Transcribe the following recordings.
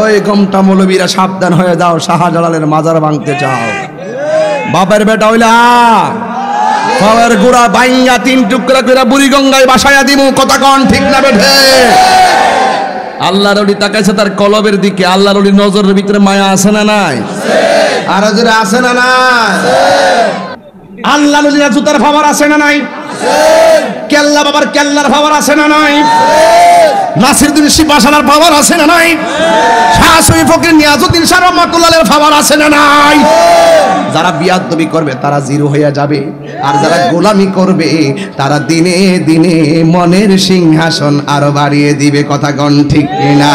ওই গোমটা মৌলবীরা সাবধান হয়ে যাও, শাহজালালের মাজার ভাঙতে চাও। বাপের বেটা হইলা পাওয়ার গোড়া বাইঙ্গা 3 টুকরা করে বুড়িগঙ্গায় বাসায়া দিমু। কথা কন ঠিক না বেঠে? আল্লাহর ওলি তাকাইছে তার কলবের দিকে। আল্লাহর ওলি নজরের ভিতরে মায়া আছে না নাই? আর যারা আছে না নাই? আল্লাহর ওলির জুতার ফাওয়ার আছে না নাই? কেল্লা বাবার কেল্লার ফাওয়ার আছে না নাই? নাসিরউদ্দিন শিবাসালার ফাওয়ার আছে না নাই? শাহ সুফি ফকির নিয়াজউদ্দিন শাহ রহমাতুল্লাহের ফাওয়ার আছে না নাই? যারা বিয়াদবি করবে তারা জিরো হয়ে যাবে, আর যারা গোলামি করবে তারা দিনে দিনে মনের সিংহাসন আরো বাড়িয়ে দিবে। কথা কন ঠিক না?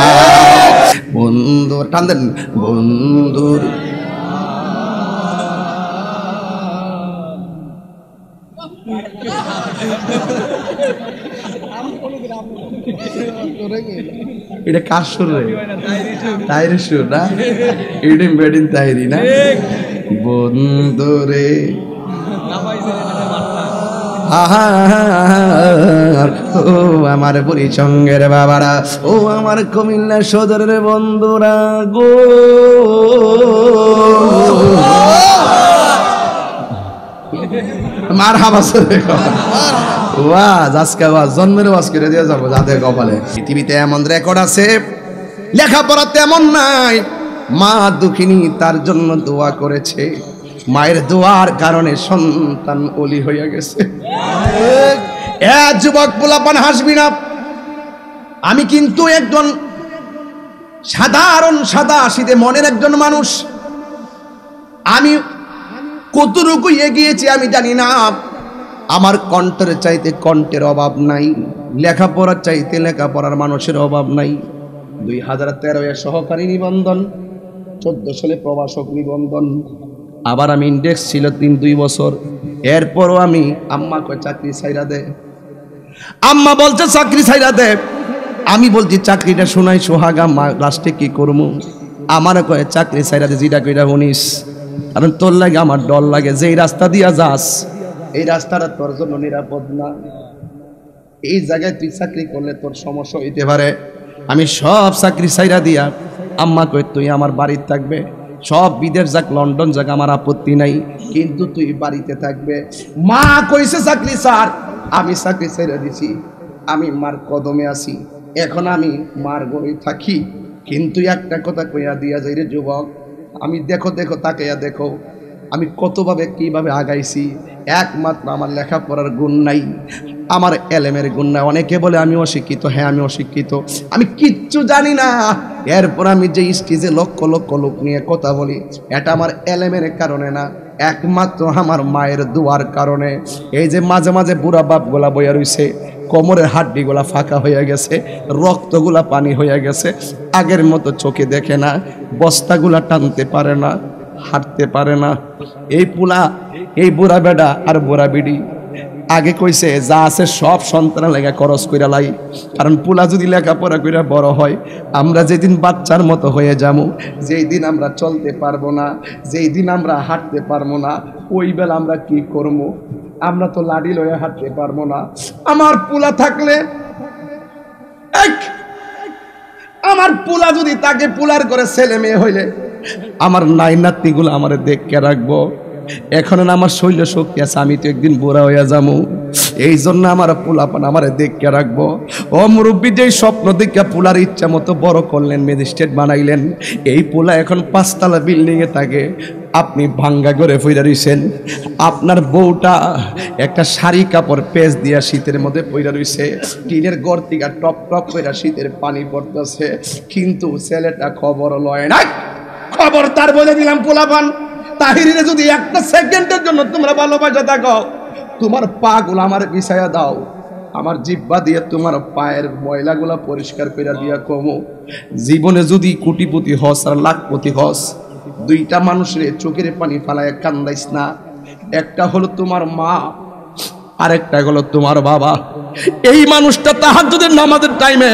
বন্ধু টান দেন, বন্ধুর এটা কার সুর রে? তাইরে সুর না? ইডিম বেডিন তাইরি না? বন্ধু রে ও আমার বুড়ি সঙ্গের বাবারা, ও আমার কুমিল্লা সদরের বন্ধুরা গো, মার হাবাসরে ওয়াজ আজকে ওয়াজ জন্মের ওয়াজ করে দিয়ে যাবো যাদের কপালে। পৃথিবীতে এমন রেকর্ড আছে, লেখাপড়া তেমন নাই, মা দুঃখিনী তার জন্য দোয়া করেছে, মায়ের দোয়ার কারণে সন্তান ওলি হয়ে গেছে। যুবক পোলাপান হাসবি না, আমি কিন্তু একজন সাধারণ সাদা শীতে মনের একজন মানুষ। আমি কতটুকু এগিয়েছি আমি জানি না। আমার কণ্ঠের চাইতে কণ্ঠের অভাব নাই, লেখাপড়ার চাইতে লেখাপড়ার মানুষের অভাব নাই। 2013 সহকারী নিবন্ধন, 14 সালে প্রভাষক নিবন্ধন, আবার আমি ইন্ডেক্স ছিল 2 বছর। এরপরও আমি আম্মা কয় চাকরি ছাইরা দে, আম্মা বলছে চাকরি ছাইরা দে। আমি বলছি চাকরিটা শোনাই সোহাগা, মা লাস্টে কি করবো? আমার কয় চাকরি ছাইরা দে, যেটা কইরা শুনিস, কারণ তোর লাগে আমার ডর লাগে। যে রাস্তা দিয়া যাস এই রাস্তাটা তোর জন্য নিরাপদ না, এই জায়গায় তুই চাকরি করলে তোর সমস্যা হইতে পারে। আমি সব চাকরি ছাইরা দিয়া আম্মা কই তুই আমার বাড়িতে থাকবে, সব বিদেশ যাক, লন্ডন যাক, আমার আপত্তি নাই, কিন্তু তুই বাড়িতে থাকবে। মা কইছে চাকরি ছাড়, আমি চাকরি ছাইরা দিছি, আমি মার কদমে আছি, এখন আমি মার ঘরে থাকি। কিন্তু একটা কথা কইয়া দিয়া যাই রে যুবক, আমি দেখো দেখো তাকাইয়া দেখো আমি কতভাবে কিভাবে আগাইছি। একমাত্র আমার লেখাপড়ার গুণ নাই, আমার এলেমের গুণ নাই। অনেকে বলে আমি অশিক্ষিত, হ্যাঁ আমি অশিক্ষিত, আমি কিচ্ছু জানি না। এরপর আমি যে স্টেজে লক্ষ লক্ষ লোক নিয়ে কথা বলি, এটা আমার এলেমের কারণে না, একমাত্র আমার মায়ের দোয়ার কারণে। এই যে মাঝে মাঝে বুড়া বাপগুলা বইয়া রইছে, কোমরের হাড্ডিগুলা ফাঁকা হয়ে গেছে, রক্তগুলা পানি হয়ে গেছে, আগের মতো চোখে দেখে না, বস্তাগুলা টানতে পারে না, হাঁটতে পারে না। এই পুলা, এই বুড়া বেডা আর বুড়া বিডি আগে কইছে যা আছে সব সন্তান লেখা খরচ কইরা লাই, কারণ পুলা যদি লেখাপড়া কইরা বড় হয়, আমরা যেদিন বাচ্চার মতো হয়ে যাবো, যেই দিন আমরা চলতে পারবো না, যেই দিন আমরা হাঁটতে পারবো না, ওই বেলা আমরা কি করবো? আমরা তো লাডি লয়ে হাঁটতে পারবো না। আমার পুলা থাকলে, আমার পুলা যদি তাকে পুলার করে ছেলে মেয়ে হইলে, আমার নাই নাতনিগুলো আমার দেখকে রাখবো। এখন আমার শৈল শক্তি আছে, আমি তো একদিন বুড়া হইয়া যাবো, এই জন্য আমার পোলাপান আমার দেখকে রাখবো। ও মুরব্বী, যেই স্বপ্ন দেখে পোলার ইচ্ছা মতো বড় করলেন, ম্যাজিস্ট্রেট বানাইলেন, এই পোলা এখন 5 তলা বিল্ডিং এ থাকে, আপনি ভাঙ্গা করে ফইরা রইছেন। আপনার বউটা একটা শাড়ি কাপড় পেঁচ দিয়া শীতের মধ্যে পইরা রইছে, টিনের ঘর থেকে টপ টপ কইরা শীতের পানি পড়তেছে, কিন্তু ছেলেটা খবর লয় না। খবর তার বলে দিলাম, পোলাপান তাহিরিরে যদি একটা সেকেন্ডের জন্য তোমরা ভালোবাসা থাকো, তোমার পা গুলো আমার বিছায়া দাও, আমার জিহ্বা দিয়ে তোমার পায়ের ময়লাগুলা পরিষ্কার করে দিয়া কমো। জীবনে যদি কোটিপতি হস আর লাখপতি হস, 2টা মানুষের চোখের পানি ফালায় কান্দাইস না। একটা হলো তোমার মা, আরেকটা হলো তোমার বাবা। এই মানুষটা তাহাজ্জুদের নামাজের টাইমে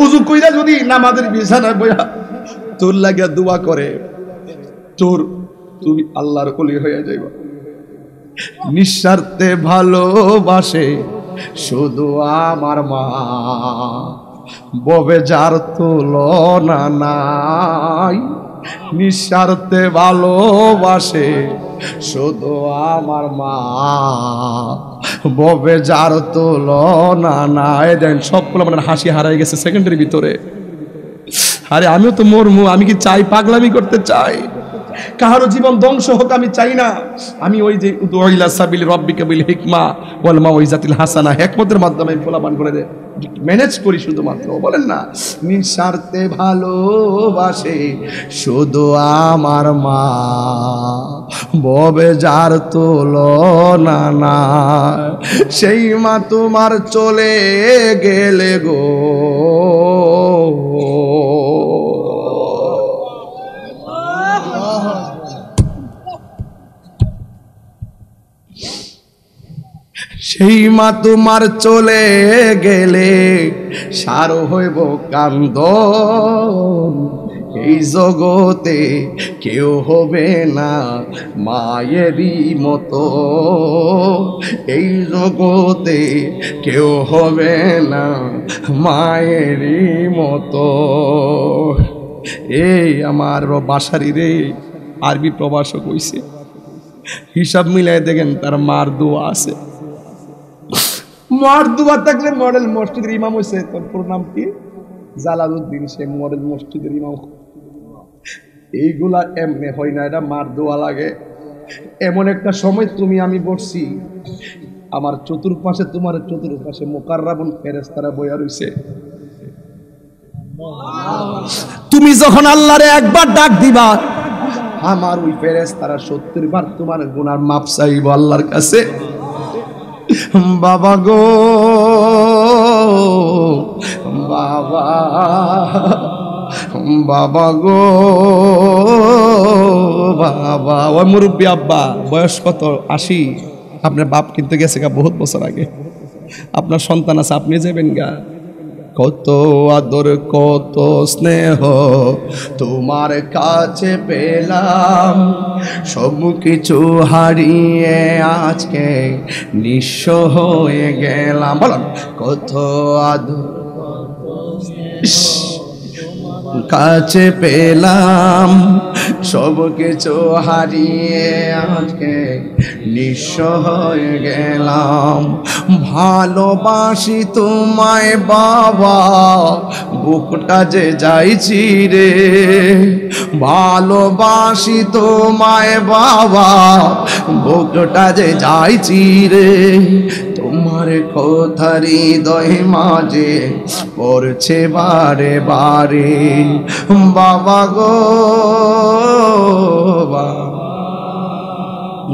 উযু কইরা যদি নামাজের বিছানায় বইয়া তোর লাগিয়া দোয়া করে, তুমি আল্লাহর ওলি হয়ে যাইবা। নিঃস্বার্থে ভালোবাসে শুধু আমার মা, ববে যার তুলনা নাই, নিঃস্বার্থে ভালোবাসে শুধু আমার মা, ববে যার তুলনা নাই। দেন সবগুলো মানে হাসি হারাই গেছে সেকেন্ডের ভিতরে। আরে আমিও তো মরমু, আমি কি চাই পাগলামি করতে চাই? কারো জীবন ধ্বংস হোক আমি চাই না। আমি ওই যে উদুইলা সাবিল রাব্বিকা বিল হিকমা ওয়াল মাউইজাতিল হাসানা, হিকমতের মাধ্যমে ফলাবান করে ম্যানেজ করি শুধুমাত্র। বলেন না, নিঃস্বার্থে ভালোবাসে শুধু আমার মা, ববে যার তুলনা না, সেই মা তোমার চলে গেলে গো, সেই মা তোমার চলে গেলে সার হইব কান্দন, এই জগতে কেউ হবে না মায়েরই মতো, এই জগতে কেউ হবে না মায়েরই মতো। এই আমার বাসারি রে, আরবি প্রবাসক হইছে, হিসাব মিলাই দেখেন তার মার দোয়া আছে। মার দোয়া থাকলে মডেল মসজিদের ইমাম হয়েছে। তোর পুরো নাম কি? জালালউদ্দিন, সে মডেল মসজিদের ইমাম। এইগুলা এমনি হয় না, এটা মার দোয়া লাগে। এমন একটা সময় তুমি আমি বসছি, আমার চতুর্পাশে, তোমার চতুর্পাশে মুকাররাবুন ফেরেশতারা বইয়া রইছে। তুমি যখন আল্লাহরে একবার ডাক দিবা, আমার ওই ফেরেশতারা 70 বার তোমার গুনার মাপ চাইব আল্লাহর কাছে। বাবা গো বাবা, বাবা গো বাবা। ওই মুরব্বী আব্বা, বয়স কত? 80। আপনার বাপ কিন্তু গেছে গা বহুত বছর আগে। আপনার সন্তান আছে, আপনি যাবেন গা। কত আদর কত স্নেহ তোমার কাছে পেলাম, সব কিছু হারিয়ে আজকে নিঃস্ব হয়ে গেলাম। বলুন, কত আদর কাছে পেলাম, সব কিছু হারিয়ে আজকে নিঃস্ব হয়ে গেলাম। ভালোবাসি তোমায় বাবা, বুকটা যে যাইছি রে, ভালোবাসি তোমায় বাবা, বুকটা যে যাইছি রে, তোমার কথা হৃদয় মাঝে পড়ছে বারে বারে। বাবা গো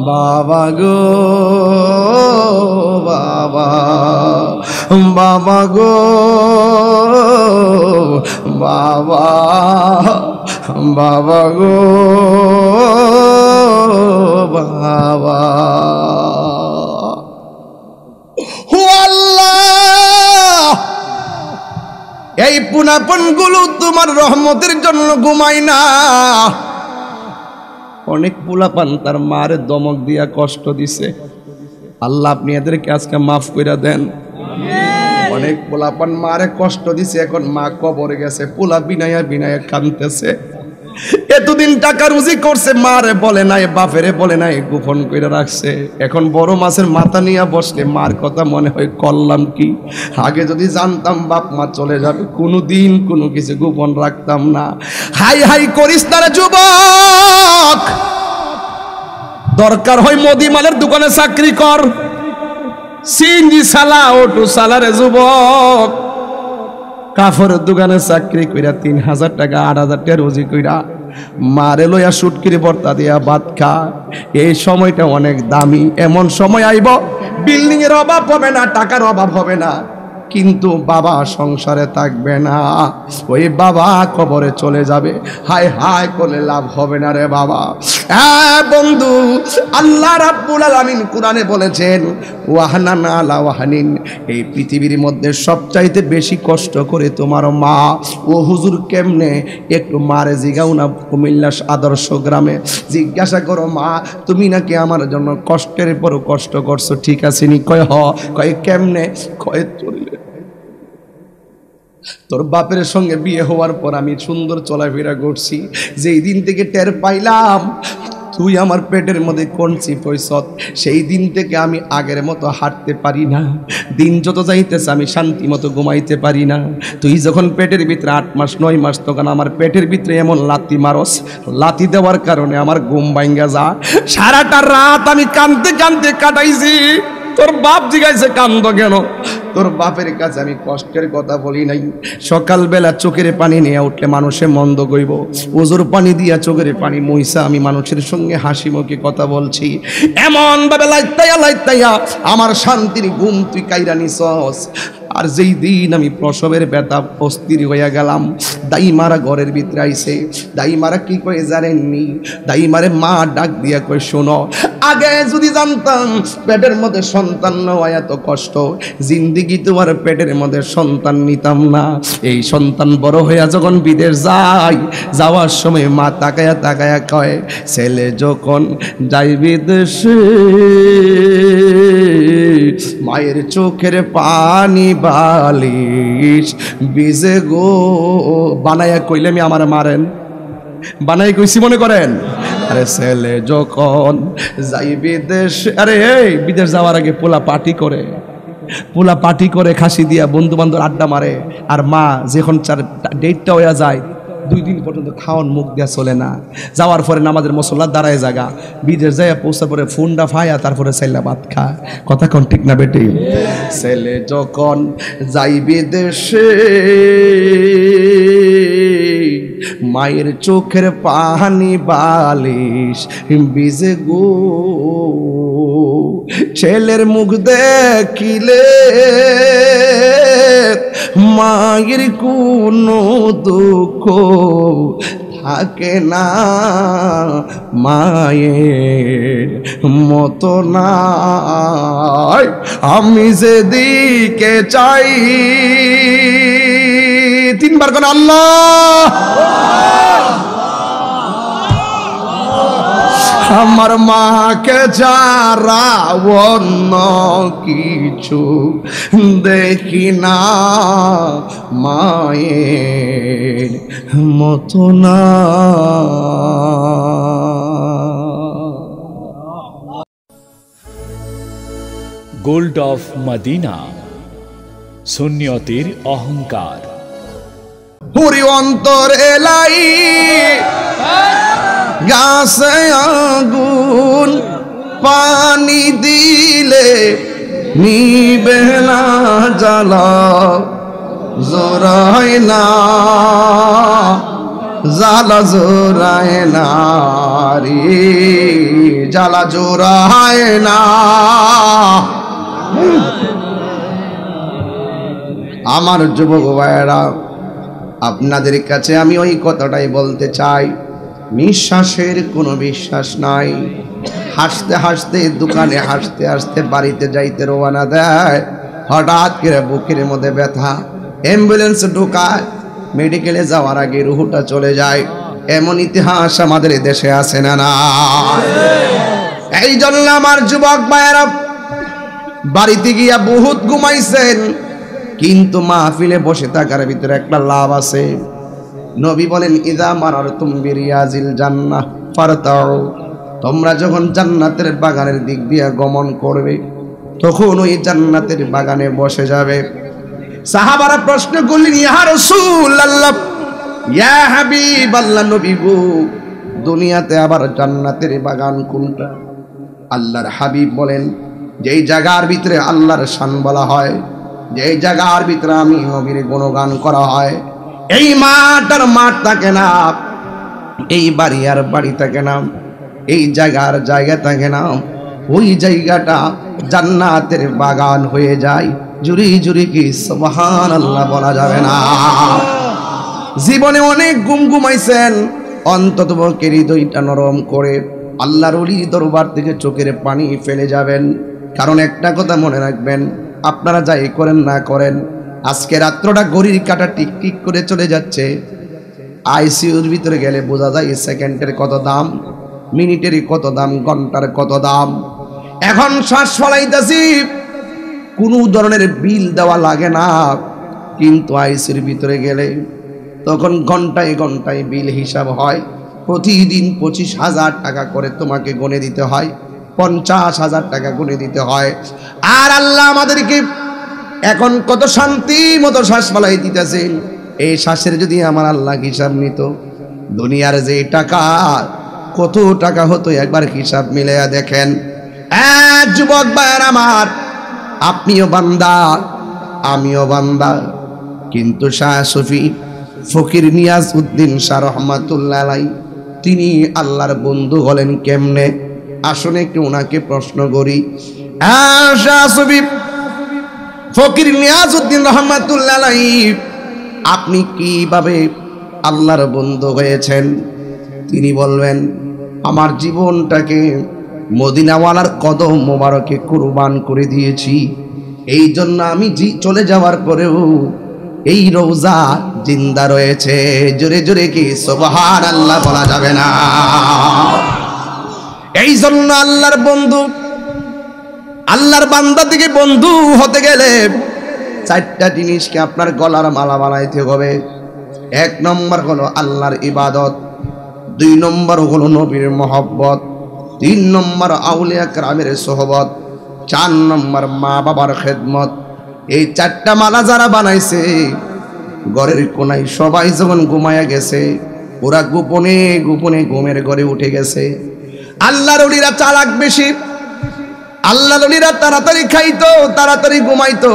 বাবা গো বাবা, বাবা গো বাবা, বাবা গো বাবা। এই পুনাপন গুলো তোমার রহমতের জন্য ঘুমাই না। অনেক পুলাপান তার মারে দমক দিয়া কষ্ট দিছে, আল্লাহ আপনি এদেরকে আজকে মাফ করে দেন। অনেক পোলাপান মারে কষ্ট দিছে, এখন মা কবরে গেছে, পোলা বিনায়া বিনায়া কাঁদতেছে। এতদিন টাকা রুজি করছে, মারে বলে নাই, বাপেরে বলে নাই, গোপন করে রাখছে। এখন বড় মাছের মাথা নিয়ে বসলে মার কথা মনে হয় করলাম কি, আগে যদি জানতাম বাপ মা চলে যাবে কোনোদিন কোনো কিছু গোপন রাখতাম না। হাই হাই করিস না রে যুবক, দরকার হয় মুদিমালের দোকানে চাকরি কর, সিএনজি চালা, অটো চালা রে যুবক। কাপড়ের দোকানে চাকরি কইরা 3000 টাকা 8000 টাকা রোজি কইরা মারে লইয়া সুটকিরি ভর্তা দিয়া ভাত খা। এই সময়টা অনেক দামি। এমন সময় আইব বিল্ডিং এর অভাব হবে না, টাকার অভাব হবে না, কিন্তু বাবা সংসারে থাকবে না। ওই বাবা কবরে চলে যাবে, হায় হায় করলে লাভ হবে না রে বাবা। হ্যাঁ বন্ধু, আল্লাহ রাব্বুল আলামিন কোরআনে বলেছেন ওয়াহানান আলা ওয়াহানিন, এই পৃথিবীর মধ্যে সবচাইতে বেশি কষ্ট করে তোমার মা। ও হুজুর কেমনে? একটু মারে জিগাও না, কুমিল্লা আদর্শ গ্রামে জিজ্ঞাসা করো, মা তুমি নাকি আমার জন্য কষ্টের পর কষ্ট করছো, ঠিক আছে নি? কয় হ। কয় কেমনে? কয় চলে তোর বাপের সঙ্গে বিয়ে হওয়ার পর আমি সুন্দর চলাফেরা করছি, যেই দিন থেকে টের পাইলাম তুই আমার পেটের মধ্যে কনসিভ হইছ, সেই দিন থেকে আমি আগের মতো হাঁটতে পারি না। দিন যত যাইতেছে আমি শান্তি মতো ঘুমাইতে পারি না। তুই যখন পেটের ভিতরে 8 মাস 9 মাস তখন আমার পেটের ভিতরে এমন লাথি মারস, লাথি দেওয়ার কারণে আমার ঘুম ভাঙ্গা যা। সারাটা রাত আমি কাঁদতে কাঁদতে কাটাইছি। তোর বাপ জিগাইছে কান্দ কেন? তোর বাপের কাছে আমি কষ্টের কথা বলি নাই। সকালবেলা চোখের পানি নিয়ে উঠলে মানুষে মন্দ কইব, ওজোর পানি দিয়া চোখের পানি মইসা আমি মানুষের সঙ্গে হাসি মুখে কথা বলছি। এমন ভাবে লাইতাইয়া লাইতাইয়া আমার শান্তির ঘুম তুই কাইরা নিছস। আর যেই দিন আমি প্রসবের ব্যথা অস্থির হইয়া গেলাম, দাইমারা ঘরের ভিতরে আইছে। দাইমারা কি কয়ে জানেননি? দাইমারে মা ডাক দিয়া কয়, শোনো, আগে যদি জানতাম পেটের মধ্যে সন্তান নেওয়া এত কষ্ট, জিন্দিগি তোমার পেটের মধ্যে সন্তান নিতাম না। এই সন্তান বড় হইয়া যখন বিদেশ যায়, যাওয়ার সময় মা তাকায়া তাকায়া কয়, ছেলে যখন যাই বিদেশে মায়ের চোখের পানি বালিশ বিজে গো। বানাইয়া কইলে আমি আমার মারেন, বানাই কইছি মনে করেন? আরে ছেলে যখন যাই বিদেশ, আরে এই বিদেশ যাওয়ার আগে পোলা পার্টি করে খাসি দিয়া বন্ধু বান্ধব আড্ডা মারে। আর মা যখন ডেটটা হইয়া যায় 2 দিন পর্যন্ত খাওয়ান মুখ দিয়া চলে না। যাওয়ার পরে নামাজের মুসল্লা দাঁড়ায় জায়গা, বিদেশ যাইয়া পৌঁছার পরে ফোনটা ফায়া তারপরে ছেলে ভাত খা। কথা কোন ঠিক না বেটি? ছেলে যখন যাই বিদেশে মায়ের চোখের পানি বালিশ বিজে গো। ছেলের মুখ দেখিলে মায়ের কোনো দুঃখ থাকে না, মায়ের মতো নাই। আমি যেদিকে চাই, 3 বার কোন আল্লাহ, আমার মাকে যারা অন্য কিছু দেখি না, মায়ের মতো না। গোল্ড অফ মদিনা, সুন্নিয়তের অহংকার। পুরি অন্তর এলাই গাছে আগুন, পানি দিলে নিবে না জ্বালা, জোরায় না জ্বালা, জোরায় না রে জ্বালা, জোরায় না। আমার যুবক ভাইয়েরা, আপনাদের কাছে আমি ওই কথাটাই বলতে চাই, নিঃশ্বাসের কোনো বিশ্বাস নাই। হাসতে হাসতে দোকানে, হাসতে হাসতে বাড়িতে যাইতে রওনা দেয়, হঠাৎ করে বুকের মধ্যে ব্যথা, অ্যাম্বুলেন্স ঢোকায়, মেডিকেলে যাওয়ার আগে রুহুটা চলে যায়। এমন ইতিহাস আমাদের দেশে আছে না? না। এই জন্য আমার যুবক ভাইয়েরা, বাড়িতে গিয়া বহুত ঘুমাইছেন, কিন্তু মাহফিলে বসে থাকার ভিতরে একটা লাভ আছে। নবী বলেন, ইযা মারারতুম বিরিয়াজিল জান্নাহ ফারতাউ, তোমরা যখন জান্নাতের বাগানের দিক দিয়ে গমন করবে তখন ওই জান্নাতের বাগানে বসে যাবে। সাহাবারা প্রশ্ন করলেন, ইয়া রাসূলুল্লাহ, ইয়া হাবিবাল্লাহ, নবী গো, দুনিয়াতে আবার জান্নাতের বাগান কোনটা? আল্লাহর হাবিব বলেন, যেই জায়গার ভিতরে আল্লাহর শান বলা হয়, যেই জায়গার ভিতরে আমি নবীর গুণগান করা হয়, এই মাঠ আর মাঠ থাকে না, এই বাড়ি আর বাড়ি থাকে না, এই জায়গার জায়গা থাকে না, ওই জায়গাটা জান্নাতের বাগান হয়ে যায়। জুরি জুরি কি সুবহানাল্লাহ বলা যাবে না? জীবনে অনেক ঘুমাইছেন, অন্তত পক্ষে হৃদয়টা নরম করে আল্লাহর ওলির দরবার থেকে চোখের পানি ফেলে যাবেন। কারণ একটা কথা মনে রাখবেন, আপনারা যাই করেন না করেন, আজকে রাত্রটা ঘড়ির কাঁটা টিকটিক করে চলে যাচ্ছে। আইসিইউর ভিতরে গেলে বোঝা যায় সেকেন্ডের কত দাম, মিনিটের কত দাম, ঘন্টার কত দাম। এখন শ্বাস ফলাইতেছি, কোনো ধরনের বিল দেওয়া লাগে না, কিন্তু আইসির ভিতরে গেলে তখন ঘন্টায় ঘন্টায় বিল হিসাব হয়। প্রতিদিন 25,000 টাকা করে তোমাকে গুনে দিতে হয়, 50,000 টাকা গুনে দিতে হয়। আর আল্লাহ আমাদেরকে এখন কত শান্তি মতো শ্বাস ফেলাই দিতেছেন। এই শ্বাসের যদি আমার আল্লাহ হিসাব নিত, দুনিয়ার যে টাকা কত টাকা হতো একবার হিসাব মিলাইয়া দেখেন। যুবক ভাইয়ের আমার, আপনিও বান্দা আমিও বান্দা, কিন্তু শাহ সুফি ফকির নিয়াজ উদ্দিন শাহ রহমাতুল্লাহ আলাইহি তিনি আল্লাহর বন্ধু হলেন কেমনে? আসলে একটু ওনাকে প্রশ্ন করি। শাহ সুফি ফকির নিয়াজ উদ্দিন রহমাতুল্লাহ আলাইহি আপনি কিভাবে আল্লাহর বন্ধু হয়েছেন? তিনি বলবেন, আমার জীবনটাকে মদিনাওয়ালার কদম মোবারকে কুরবান করে দিয়েছি। এই জন্য আমি চলে যাওয়ার পরেও এই রওজা জিন্দা রয়েছে। জোরে জোরে কি সুবহানাল্লাহ বলা যাবে না? এই জন্য আল্লাহর বন্ধু, আল্লাহর বান্দা থেকে বন্ধু হতে গেলে 4টা জিনিসকে আপনার গলার মালা বানাইতে হবে। 1 নম্বর হলো আল্লাহর ইবাদত, 2 নম্বর হলো নবীর মহব্বত, 3 নম্বর আউলিয়া কেরামের সোহবত, 4 নম্বর মা বাবার খেদমত। এই 4টা মালা যারা বানাইছে, ঘরের কোনায় সবাই যখন ঘুমায়া গেছে, ওরা গোপনে গোপনে ঘুমের ঘরে উঠে গেছে। আল্লাহর ওলিরা চালাক বেশি, আল্লাহর ওলিরা তাড়াতাড়ি খাইতো, তাড়াতাড়ি ঘুমাইতো।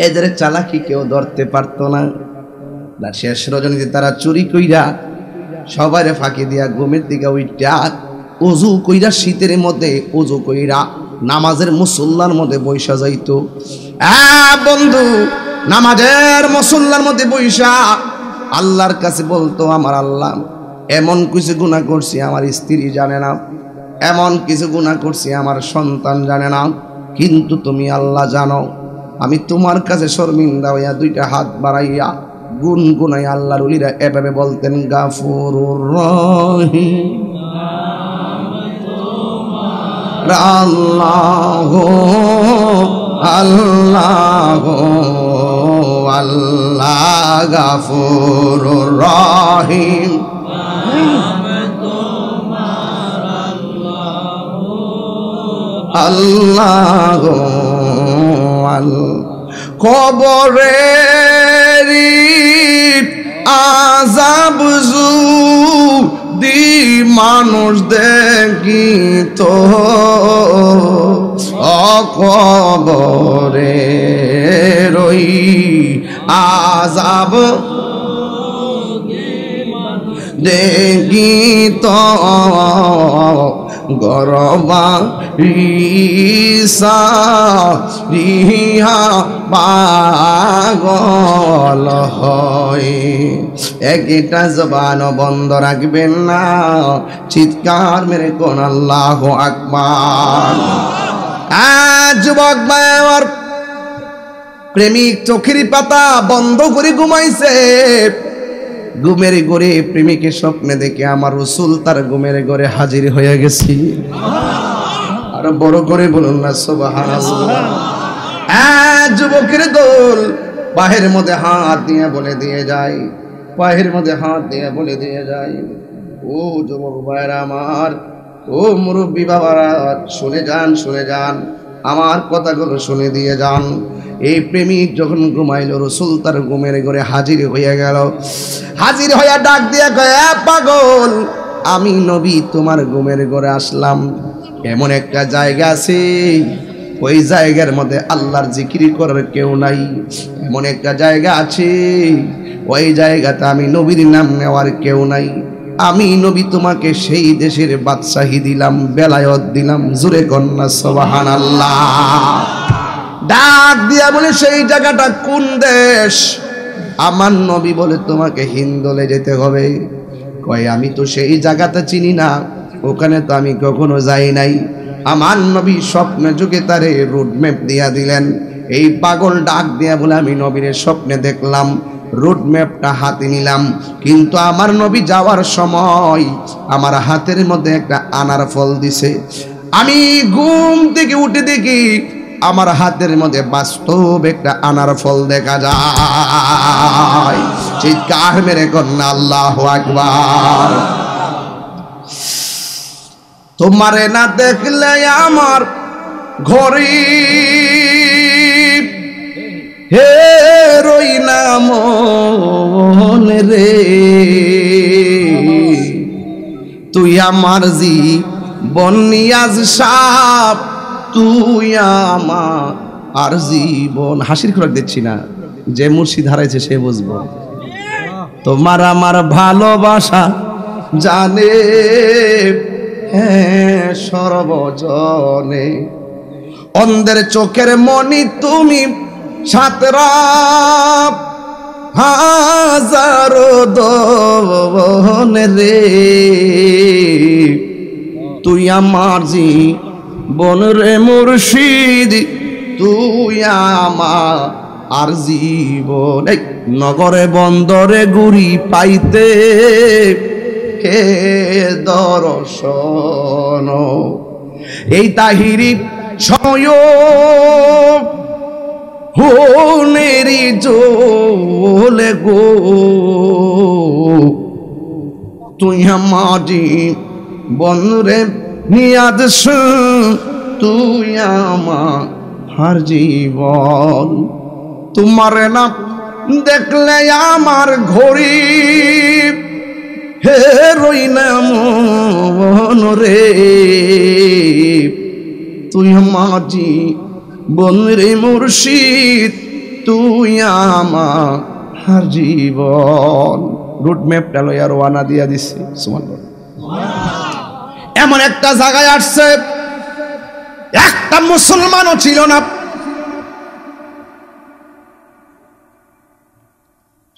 এদের চালাকি কেউ ধরতে পারতো না। শেষ রজনীতে তারা চুরি কইরা সবারে ফাঁকি দিয়া ঘুমের দিকে উইটা ওযু কইরা, শীতের মধ্যে ওযু কইরা নামাজের মুসল্লার মধ্যে বৈশা যাইতো। বন্ধু নামাজের মুসল্লার মধ্যে বৈশা আল্লাহর কাছে বলতো, আমার আল্লাহ এমন কিছু গুনাহ করছি আমার স্ত্রী জানে না, এমন কিছু গুনাহ করছি আমার সন্তান জানে না, কিন্তু তুমি আল্লাহ জানো। আমি তোমার কাছে শর্মিন্দা হইয়া 2টা হাত বাড়াইয়া গুনগুনাই আল্লাহর ওলিরা এভাবে বলতেন, গাফুরুর রহিম আল্লাহ আল্লাহ আল্লাহ গাফুরুর রহিম। আল্লাহ কবরেরি আযাব যদি মানুষ দেখিত, কবরে রই আযাব দেখিত, গরবা রিসা রিহা পাগল হয়। একটা জবান বন্ধ রাখবেন না, চিৎকার মেরে কোন আল্লাহু আকবার। যুবক ভাই আমার, প্রেমিক চোখের পাতা বন্ধ করে ঘুমাইছে। ঘুমের ঘরে প্রেমিকের স্বপ্নে দেখে আমার রাসূল তার ঘুমের ঘরে হাজির হয়ে গেছি। আর বড় করে বলুন না সুবহানাল্লাহ। যুবকের দল পায়ের মধ্যে হাত দিয়ে বলে দিয়ে যায়, পায়ের মধ্যে হাত দিয়ে বলে দিয়ে যায়, ও যুবক ভাইরা আমার, ও মুরব্বী বাবারা, শুনে যান শুনে যান, আমার কথাগুলো শুনে দিয়ে যান। এই প্রেমিক যখন ঘুমাইল, রাসূল তার ঘুমের ঘরে হাজির হয়ে গেল। হাজির হইয়া ডাক দিয়া কয়, পাগল, আমি নবী তোমার ঘুমের ঘরে আসলাম। এমন একটা জায়গা আছে, ওই জায়গার মধ্যে আল্লাহর জিকির করার কেউ নাই। এমন একটা জায়গা আছে, ওই জায়গাতে আমি নবীর নাম নেওয়ার কেউ নাই। আমি নবী তোমাকে সেই দেশের বাদশাহী দিলাম, বেলায়ত দিলাম। জোরে কন্যা সুবহানাল্লাহ। ডাক দিয়া বলে, সেই জায়গাটা কোন দেশ? আমার নবী বলে, তোমাকে হিন্দলে যেতে হবে। কয়, আমি তো সেই জায়গাটা চিনি না, ওখানে তো আমি কখনো যাই নাই। আমার নবী স্বপ্নে যুগে তারে রুট ম্যাপ দিয়া দিলেন। এই পাগল ডাক দিয়া বলে, আমি নবীর স্বপ্নে দেখলাম, রুট ম্যাপটা হাতে নিলাম, কিন্তু আমার নবী যাওয়ার সময় আমার হাতের মধ্যে একটা আনার ফল দিছে। আমি ঘুম থেকে উঠে দেখি আমার হাতের মধ্যে বাস্তব একটা আনার ফল দেখা যায়। চিৎকার মেরে কন্যা আল্লাহু আকবার। তোমারে না দেখলে আমার ঘরে হে রই না মন রে, তুই আমার জীবন নিয়াজ সাপ, তুই আমার আর জীবন। হাসির খোরাক দিচ্ছি না, যে মুর্শিদ হারাইছে সে বুঝবো। তোমার আমার ভালোবাসা জানে হ্যাঁ সর্বজনে, অন্ধের চোখের মনি তুমি, সাতরা হাজারো দন রে, তুই আমার জীবন রে মুর্শিদ, তুই আমার আর জীবন। এই নগরে বন্দরে গুড়ি পাইতে কে দর্শন, এই তাহিরি সময় হোনেরি জোলে গো, তুই আমার জীবনরে নিয়াদ, তুই আমার জীবন। তোমার না দেখলে আমার ঘড়ি হে রই না মন রে, তুই আমার জীবন রে মুর্শিদ, তুই আমার জীবন। রুট ম্যাপটা লইয়া রওনা দিয়া দিছি। সুবহানাল্লাহ। এমন একটা জায়গায় আসছে একটা মুসলমানও ছিল না,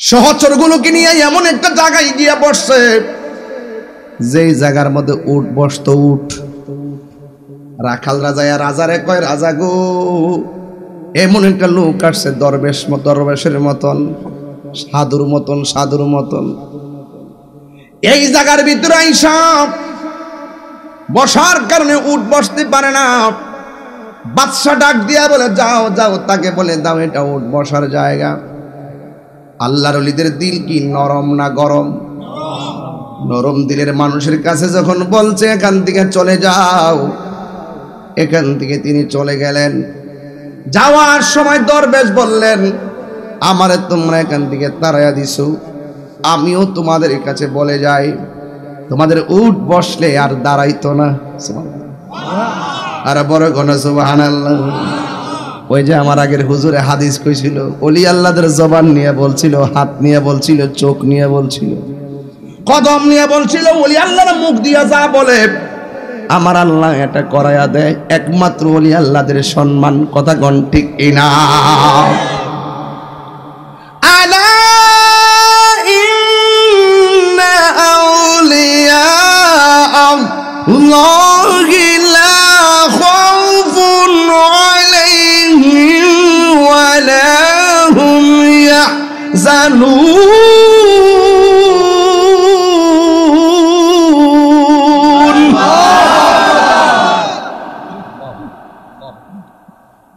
সহচরগুলোকে নিয়ে এমন একটা জায়গায় গিয়া বসছে যেই জায়গার মধ্যে উট বসতো। উট রাখাল রাজা রাজারে কয়, রাজা গো এমন একটা লোক আসছে দরবেশের মতন, সাধুর মতন, এই জায়গার ভিতরে আইসা বসার কারণে উট বসতে পারে না। বাদশা ডাক দিয়া বলে, যাও যাও তাকে বলে দাও এটা উট বসার জায়গা। আল্লাহর ওলিদের দিল কি নরম না গরম? নরম দিলের মানুষের কাছে যখন বলছে এখান থেকে চলে যাও, এখান থেকে তিনি চলে গেলেন। যাওয়ার সময় দরবেশ বললেন, আমারে তোমরা এখান থেকে তাড়াইয়া দিছো, আমিও তোমাদের কাছে বলে যাই, তোমাদের উট বসলে আর দাঁড়াইতো না। আর বড় কোন সুবহানাল্লাহ। ওই যে আমার আগের হুজুরে হাদিস কইছিল, ওলি আল্লাহদের জবান নিয়ে বলছিল, হাত নিয়ে বলছিল, চোখ নিয়ে বলছিল, কদম নিয়ে বলছিল, ওলি আল্লাহর মুখ দিয়া যা বলে আমার আল্লাহ এটা করায়া দেয়। একমাত্র ওলি আল্লাহদের সম্মান। কথা কোন ঠিক কিনা? আলা ইন্না আউলিয়া আল্লাহি লা খাউফুন আলাইহিম ওয়া লা হুম ইয়াহজানুন।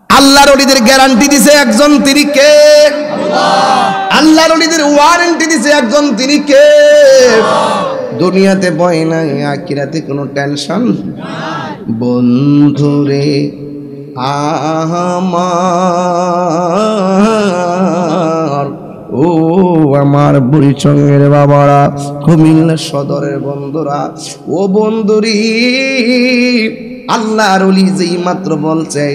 আল্লাহর ওলিদের গ্যারান্টি দিছে একজন, তিনি কে? আল্লাহ। আল্লাহর ওলিদের ওয়ারেন্টি দিছে একজন, তিনি কে? দুনিয়াতে ভয় নাই, আখিরাতে কোনো টেনশন বন্ধুরে আমার, ও আমার বুড়িচঙ্গের বাবারা, কুমিল্লা সদরের বন্ধুরা, ও বন্ধুরি, আল্লাহর ওলি যেই মাত্র বলছে,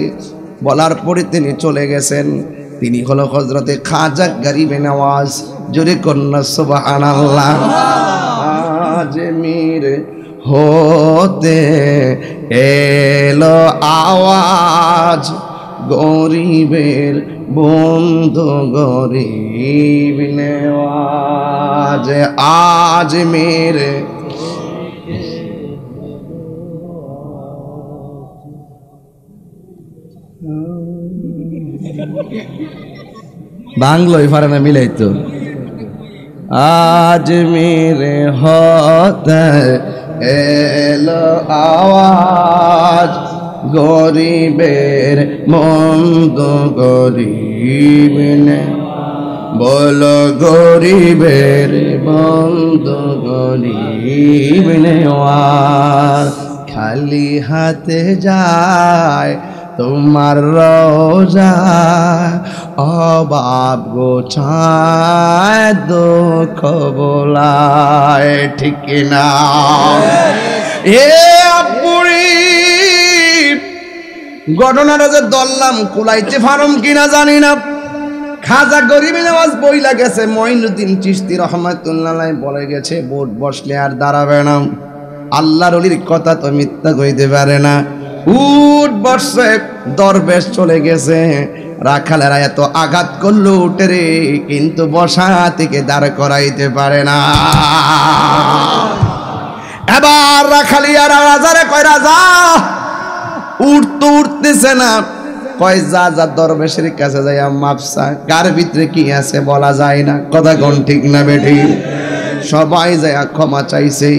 বলার পরে তিনি চলে গেছেন। তিনি হলো হযরতে খাজা গরিবে নওয়াজ। জোরে কন্যা সুবহানাল্লাহ। আজমির হতে এলো আওয়াজ, গরিবের বন্ধু গরিব নেওয়াজ। আজমির বাংলোই পারে না মিলাইতো। আজমির হতে এলো আওয়াজ, গরিবের মন্দ গরিব নে বলো গরিবের মন্দ গরিব নেওয়ার খালি হাতে যায় তোমার রোজা অভাব গোছায় দুঃখ বোলায় ঠিক না এ আপুরি ঘটনাটা যে দললাম কুলাইতে ফারম কিনা জানি না খাজা গরিবের নামাজ বইলা গেছে মঈনুদ্দিন চিশতি রহমাতুল্লাহ আলাইহি বলে গেছে ভোট বসলে আর দাঁড়াবে না আল্লাহর ওলির কথা তো মিথ্যা কইতে পারে না উঠ বসছে দরবেশ চলে গেছে রাখালেরা এত আঘাত করলো উঠে রে কিন্তু বসা থেকে দাঁড় করাইতে পারে না এবার রাখালিয়ারা রাজারে কয় রাজা উঠতেছে না কয় যা যা দরবেশের কাছে যাইয়া মাপসা কার ভিতরে কি আছে বলা যায় না কথা কোন ঠিক না বেঠি সবাই যায় ক্ষমা চাইছে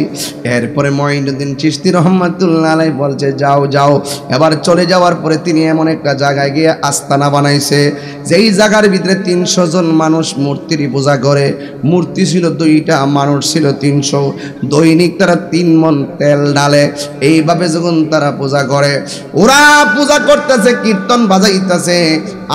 এরপরে মঈনুদ্দিন চিশতি রহমাতুল্লাহ আলাইহি বলছে যাও যাও এবার চলে যাওয়ার পরে তিনি এমন একটা জায়গায় গিয়ে আস্তানা বানাইছে যেই জায়গার ভিতরে 300 জন মানুষ মূর্তির পূজা করে মূর্তি ছিল 2টা মানুষ ছিল 300 দৈনিক তারা 3 মণ তেল ঢালে এইভাবে যখন তারা পূজা করে ওরা পূজা করতেছে কীর্তন বাজাইতেছে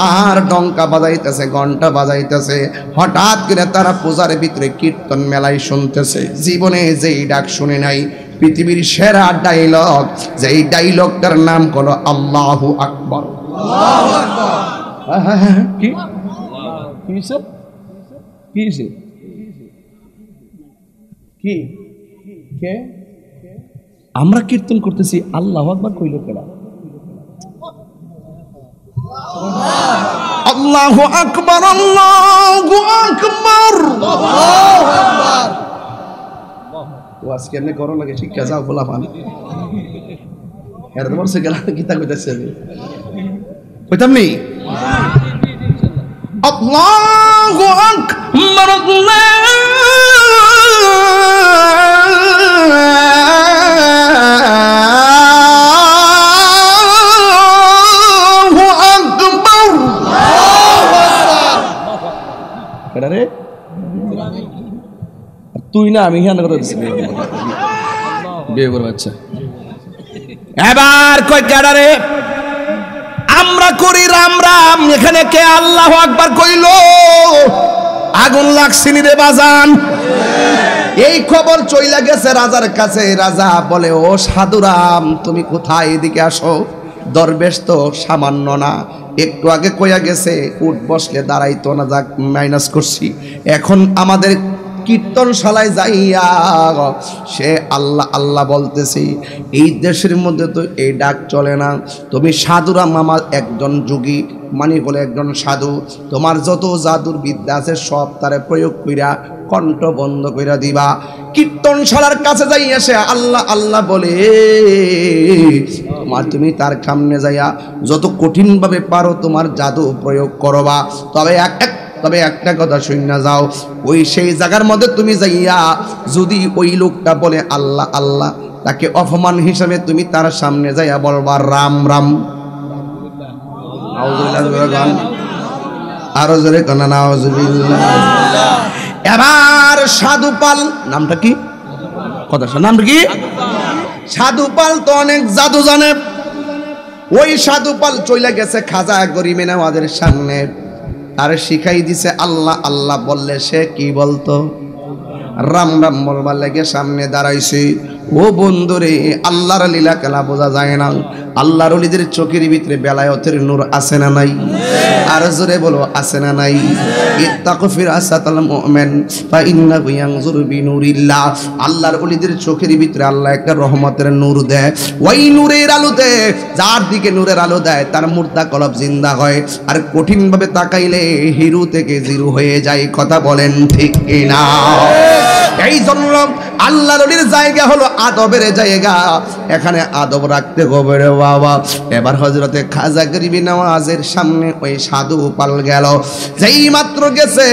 আর ডঙ্কা বাজাইতেছে ঘন্টা বাজাইতেছে হঠাৎ করে তারা পূজার ভিতরে কীর্তন মেলাই শুনতেছে জীবনে যেই ডাক শুনে নাই পৃথিবীর সেরা ডায়লগ যেই ডায়লগটার নাম হলো আল্লাহু আকবার আল্লাহু আকবার কি কিসে কিসে কি কে আমরা কীর্তন করতেছি আল্লাহু আকবার কইলো কেডা আল্লাহু আকবার আল্লাহু আকবার আল্লাহু আকবার ও আজকে এমনি করো লাগে শিক্ষা যাও বলা পানি এর বর্ষে গেল গীতা কইতাছে কইতাম নি আল্লাহু আকবার রে তুই না আমি হিয়ান করে দিছি বিয়ে করব আচ্ছা এবার কই কেডা রে আমরা করি রাম রাম এখানে কে আল্লাহু আকবার কইলো আগুন লাগছিনি রে বাজান এই খবর চইলা গেছে রাজার কাছে রাজা বলে ও সাধুরাম তুমি কোথায় এদিকে আসো দরবেশ তো সামান্য না একটু আগে কইয়া গেছে উঠ বসলে দাঁড়াইতো না যাক মাইনাস করছি এখন আমাদের কীর্তনশালায় যাইয়া সে আল্লাহ আল্লাহ বলতেছি এই দেশের মধ্যে তো এই ডাক চলে না তুমি সাধুরাম আমার একজন যোগী মানে বলে একজন সাধু তোমার যত জাদুর বিদ্যা আছে সব তারে প্রয়োগ কইরা কণ্ঠ বন্ধ কইরা দিবা কীর্তনশালার কাছে যাইয়া সে আল্লাহ আল্লাহ বলে তোমার তুমি তার সামনে যাইয়া যত কঠিনভাবে পারো তোমার জাদু প্রয়োগ করবা তবে একটা কথা শুনে যাও ওই সেই জায়গার মধ্যে তুমি যাইয়া যদি ওই লোকটা বলে আল্লাহ আল্লাহ তাকে অপমান হিসাবে তুমি তার সামনে যাইয়া বলবা রাম রাম আরো জোরে কানা নাউজুবিল্লাহ এবার সাধুপাল নামটা কি কথা নামটা কি সাধুপাল তো অনেক জাদু জানে ওই সাধুপাল চলে গেছে খাজা গরিবে নামাজের সামনে আর শিখাই দিছে আল্লাহ আল্লাহ বললে সে কি বলতো রাম রাম বলবার লেগে সামনে দাঁড়াইছে ও বন্ধুরে আল্লাহর লীলা খেলা বোঝা যায় না আল্লাহর ওলিদের চোখের ভিতরে বেলায়েতের নূর আছে না নাই আর জোরে বলো আছে না নাই ইত্তাকু ফিরাসাতাল মুমিন ফা ইন্নাহু ইয়ানজুরু বিনুরিল্লাহ আল্লাহর ওলিদের চোখের ভিতরে আল্লাহ একটা রহমতের নূর দেয় ওই নূরের আলোতে যার দিকে নূরের আলো দেয় তার মুর্দা কলব জিন্দা হয় আর কঠিন ভাবে তাকাইলে হিরো থেকে জিরো হয়ে যায় কথা বলেন ঠিক কি না এই জন্য আল্লাহর ওলির জায়গা হলো আদবের জায়গা, এখানে আদব রাখতে হবে রে বাবা। এবার হযরতে খাজা গরিবি নওয়াজের সামনে ওই সাধু পাল গেল, যেই মাত্র গেছে,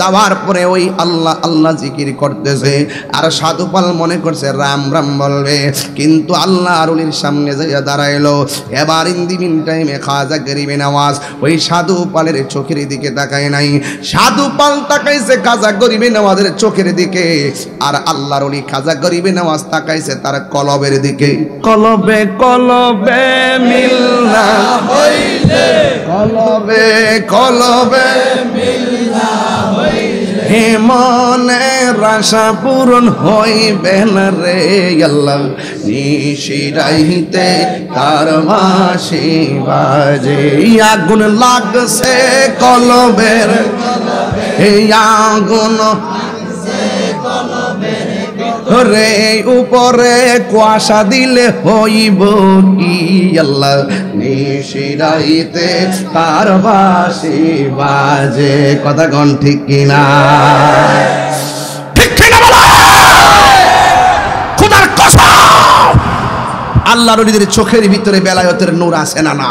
যাওয়ার পরে ওই আল্লাহ আল্লাহ জিকির করতেছে, আর সাধু পাল মনে করছে রাম রাম বলবে, কিন্তু আল্লাহর ওলির সামনে যাইয়া দাঁড়াইলো। এবার ইন দি মিন টাইমে খাজা গরিবি নওয়াজ ওই সাধু পালের চোখের দিকে তাকায় নাই, সাধু পাল তাকাইছে খাজা গরিবি নওয়াজের চোখের দিকে, আর আল্লাহর ওলি খাজা গরিবি নওয়াজ তাকাইছে তার কলবের দিকে। কলবে কলবে মিল না হইলে, কলবে কলবে মিল না হইলে, হে মনের আশা পূরণ হইবে না রে আল্লাহ, নিশিরাইতে তার বাঁশি বাজে। আগুন লাগছে কলবের, এই আগুন রে উপরে কুয়াশা দিলে হইব কি আল্লাহ, নিশিরাইতে তার বাঁশি বাজে। কথা কোন ঠিক কিনা? ঠিক কিনা বলো? খোদার কসম, আল্লাহর ওলিদের চোখের ভিতরে বেলায়েতের নূর আছে না না?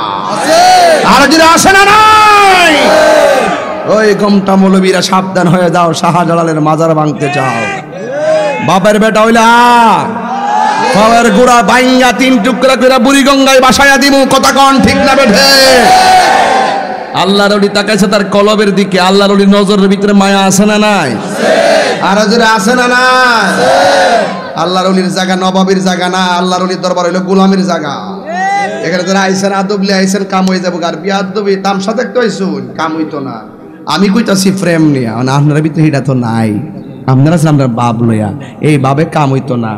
আর যদি আসে না নাই, ওই গমটা মৌলবীরা সাবধান হয়ে যাও, শাহজালালের মাজার ভাঙতে চাও, বাপের বেটা হইলা পাওয়ার গোড়া বাইঙ্গা তিন টুকরা করে বুড়িগঙ্গায় বাসায়া দিমু। কথা কোন ঠিক না বেঠে? আল্লাহর ওলি তাকাইছে তার কলবের দিকে, আল্লাহর ওলির নজরের ভিতরে মায়া আছে না নাই? আর যদি আছে না নাই? আল্লাহর ওলির জায়গা নবাবের জায়গা না, আল্লাহর ওলির দরবার হইলো গোলামের জায়গা। এখানে যারা আইসেন আদবলি আইসেন কাম হয়ে যাবো, আর বিয়াদবি তামসা দেখতে হইছুন, কাম হইতো না। আমি কইতাছি প্রেম নিয়া, আপনারা ভিতরে এটা তো নাই। আপনারা আমরা বাপ লইয়া, এই বাবে কাম হইতো না।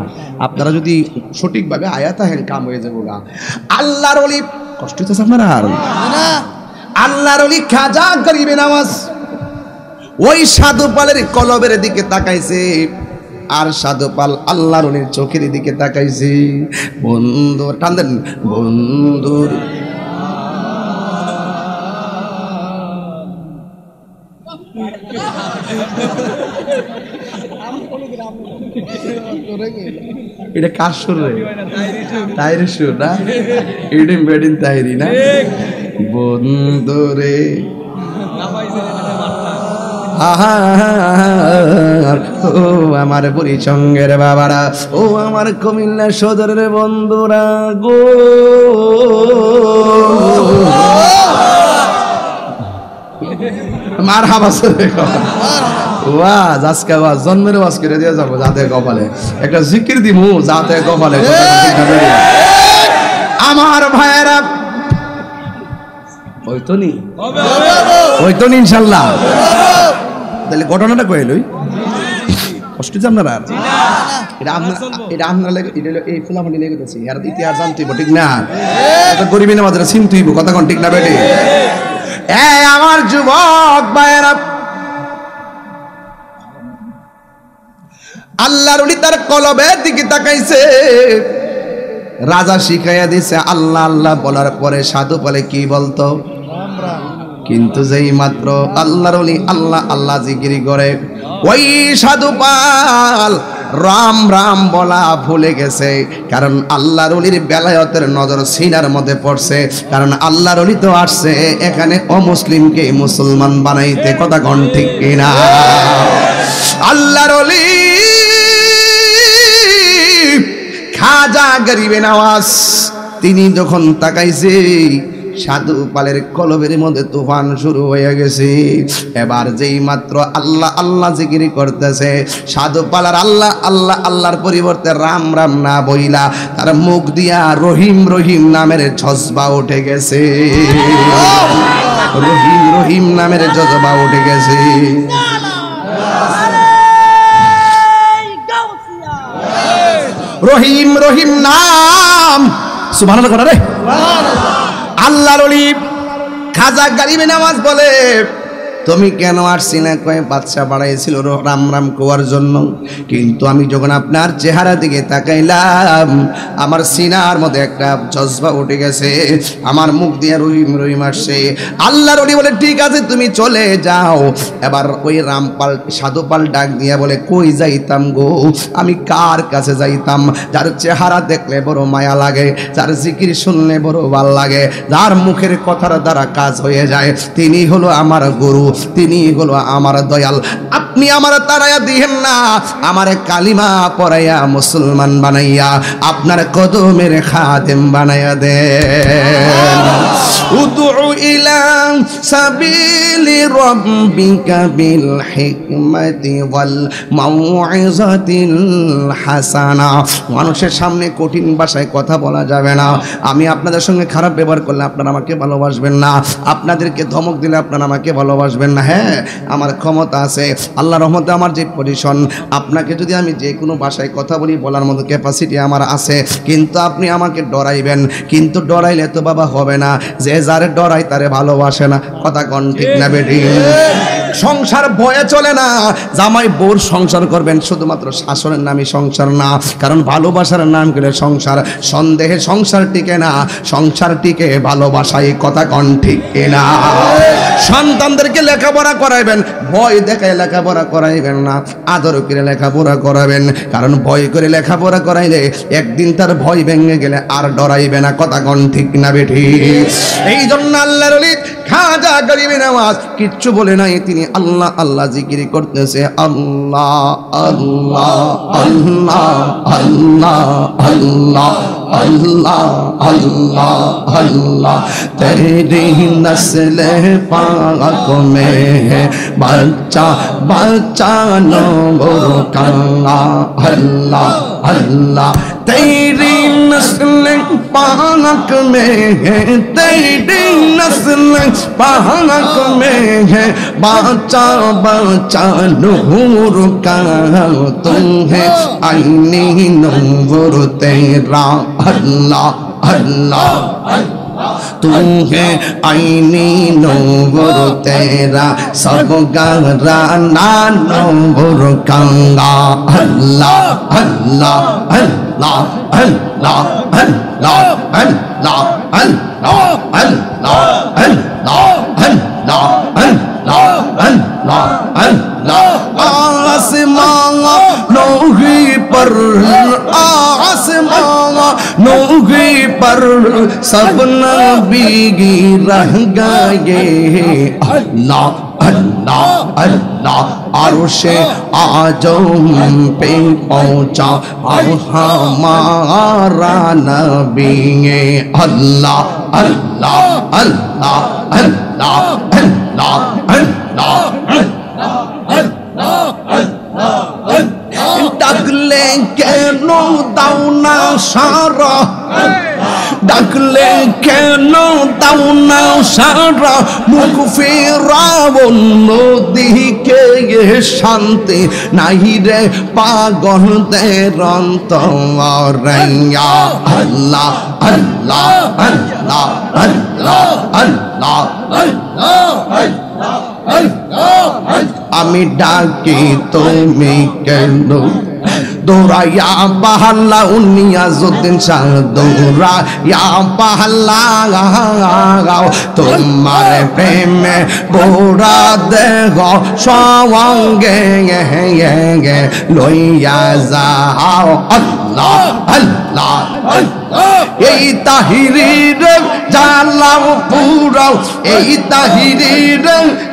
আপনারা যদি সঠিকভাবে আয়াত হেন কাম হয়ে যাবো গা। আল্লাহর ওলি কষ্ট হইতেছে আপনারা? আল্লাহর ওলি খাজা গরিবি নওয়াজ ওই সাধু পালের কলবের দিকে তাকাইছে, আর সাধু পাল আল্লাহর ওলির চোখের দিকে তাকাইছে। বন্ধু টানদেন, বন্ধুর এটা কার সুর রে? তাইরি সুর না? ইডিম বেডিন তাইরি না? বন্ধু রে ও আমার বুড়ি সঙ্গের বাবারা, ও আমার কুমিল্লা সদরের বন্ধুরা গো, মার হাবাসে ওয়াজ আজকে ওয়াজ জন্মের ওয়াজ করে দিয়ে যাবো, যাতে কপালে একটা জিকির দিমু, যাতে কপালে। আমার ভাইয়েরা ওইতনি ওইতনি ইনশাল্লাহ। তাহলে ঘটনাটা কইলই কষ্ট হচ্ছে আপনারা? এটা আপনারা এই ফুলাফানি লেগে গেছে, আর ইতিহাস জানতে হইব, ঠিক না? গরিবি নামাজের চিনতে হইব। কথা কোন ঠিক না বেটে? আমার যুবক ভাইয়েরা, আল্লাহর ওলি তার কলবের দিকে তাকাইছে, রাজা শিখাইয়া দিছে আল্লাহ আল্লাহ বলার পরে সাধু বলে কি বলতো, কিন্তু যেই মাত্র আল্লাহর ওলি আল্লাহ আল্লাহ জিকির করে, ওই সাধু পাল রাম রাম বলা ভুলে গেছে। কারণ আল্লাহর ওলির বেলায়েতের নজর সিনার মধ্যে পড়ছে, কারণ আল্লাহর ওলি তো আসছে এখানে অমুসলিমকে মুসলমান বানাইতে। কথা কোন ঠিক কিনা? আল্লাহর ওলি খাজা গরিবি নওয়াজ তিনি যখন তাকাইছে, সাধু পালের কলবের মধ্যে তুফান শুরু হয়ে গেছে। এবার যেই মাত্র আল্লাহ আল্লাহ জিকির করতেছে, সাধু পালার আল্লাহ আল্লাহ আল্লাহর পরিবর্তে রাম রাম না বইলা তার মুখ দিয়া রহিম রহিম নামের জজবা উঠে গেছে। রহিম রহিম নামের জজবা উঠে গেছে। রহিম রহিম নাম সুবহানাল্লাহ করে রে। আল্লাহর ওলি খাজা গরিবি নওয়াজ বলে, তুমি কেন আসছি না কয়ে বাদশা বাড়াইছিল রাম রাম কোয়ার জন্য। কিন্তু আমি যখন আপনার চেহারা দিকে তাকাইলাম আমার সিনার মধ্যে একটা জজবা উঠে গেছে, আমার মুখ দিয়ে রহিম রহিম আসছে। আল্লাহর ওলি বলে ঠিক আছে তুমি চলে যাও। এবার ওই রামপাল সাধুপাল ডাক দিয়া বলে কই যাইতাম গো, আমি কার কাছে যাইতাম? যার চেহারা দেখলে বড় মায়া লাগে, যার জিকির শুনলে বড় ভাল লাগে, যার মুখের কথার দ্বারা কাজ হয়ে যায়, তিনি হলো আমার গুরু, তিনি হলো আমার দয়াল। আপনি আমার তারাইয়া দিয়েন না, আমার কালিমা পড়াইয়া মুসলমান বানাইয়া আপনার কদমের খাদেম বানাইয়া দেন। উদউ ইলা সাবিলি রাব্বিকা বিল হিকমাতি ওয়াল মাউইযাতিল হাসানা। মানুষের সামনে কঠিন ভাষায় কথা বলা যাবে না। আমি আপনাদের সঙ্গে খারাপ ব্যবহার করলে আপনারা আমাকে ভালোবাসবেন না, আপনাদেরকে ধমক দিলে আপনারা আমাকে ভালোবাসবেন না। হ্যাঁ, আমার ক্ষমতা আছে, আল্লাহর রহমতে আমার যে পজিশন, আপনাকে যদি আমি যে কোনো ভাষায় কথা বলি বলার মতো ক্যাপাসিটি আমার আছে। কিন্তু আপনি আমাকে ডরাইবেন, কিন্তু ডরাইলে তো বাবা হবে না। যে যারে ডরাই তারে ভালোবাসে না। কথা কোন ঠিক না বেটি? সংসার ভয়ে চলে না। জামাই বোর সংসার করবেন, শুধুমাত্র শাসনের নামই সংসার না, কারণ ভালোবাসার নাম করে সংসার। সন্দেহে সংসার টিকে না, সংসার টিকে ভালোবাসায়। কথা কোন ঠিক না? সন্তানদেরকে লেখাপড়া করাইবেন, ভয় দেখায় লেখাপড়া করাইবেন না, আদর করে লেখাপড়া করাবেন। কারণ ভয় করে লেখাপড়া করাইলে একদিন তার ভয় ভেঙে গেলে আর ডরাইবে না। কথা কোন ঠিক না বেটি? এই জন্য আল্লাহর ওলি খাজা গরিবে নওয়াজ কিচ্ছু বলে নাই, তিনি আল্লাহ আল্লাহ জিকির করতেছে। আল্লাহ আল্লাহ আল্লাহ আল্লাহ আল্লাহ अल्लाह अल्लाह अल्लाह तेरी नस्ल पाक में है बच्चा बच्चा नूर का। अल्लाह अल्लाह तेरी नस्ल पाक में है, तेरी नस्ल पाक में है बच्चा बच्चा नूर का। तुम है आईने नूर तेरा। अल्लाह अल्लाह तू है आईनी नूर तेरा, सब घराना नूर कंगा। अल्लाह अल्लाह अल्लाह अल्लाह अल्लाह अल्लाह अल्लाह अल्लाह अल्लाह अल्लाह अल्लाह अल्लाह अल्लाह। आसमां नौही पर, आसमां नौही पर सब नबी रह गए। अल्लाह अल्लाह अल्लाह अर्शे आजम पे पहुंचा अब हमारा नबी। अल्लाह अल्लाह अल्लाह अल्लाह अल्लाह अल्लाह ডাকলে কেন দাও না সারা, ডাকলে কেন দাও না সারা, মুখ ফেরাও অন্যদিকে শান্তি নাই রে পাগলদের অন্তরে। আল্লাহ আল্লাহ আল্লাহ আল্লাহ আল্লাহ আমি ডাকি তুমি কেন দৌড়াইয়া পাহাল্লা উনিয়াজুদ্দিন শাহ দৌড়াইয়া পাহাল্লা তোমার প্রেমে বোরা দেহ সঙ্গে লইয়া যাও। আল্লাহ আল্লাহ এই তাহিরির জ্বালাও পুরাও, এই তাহিরির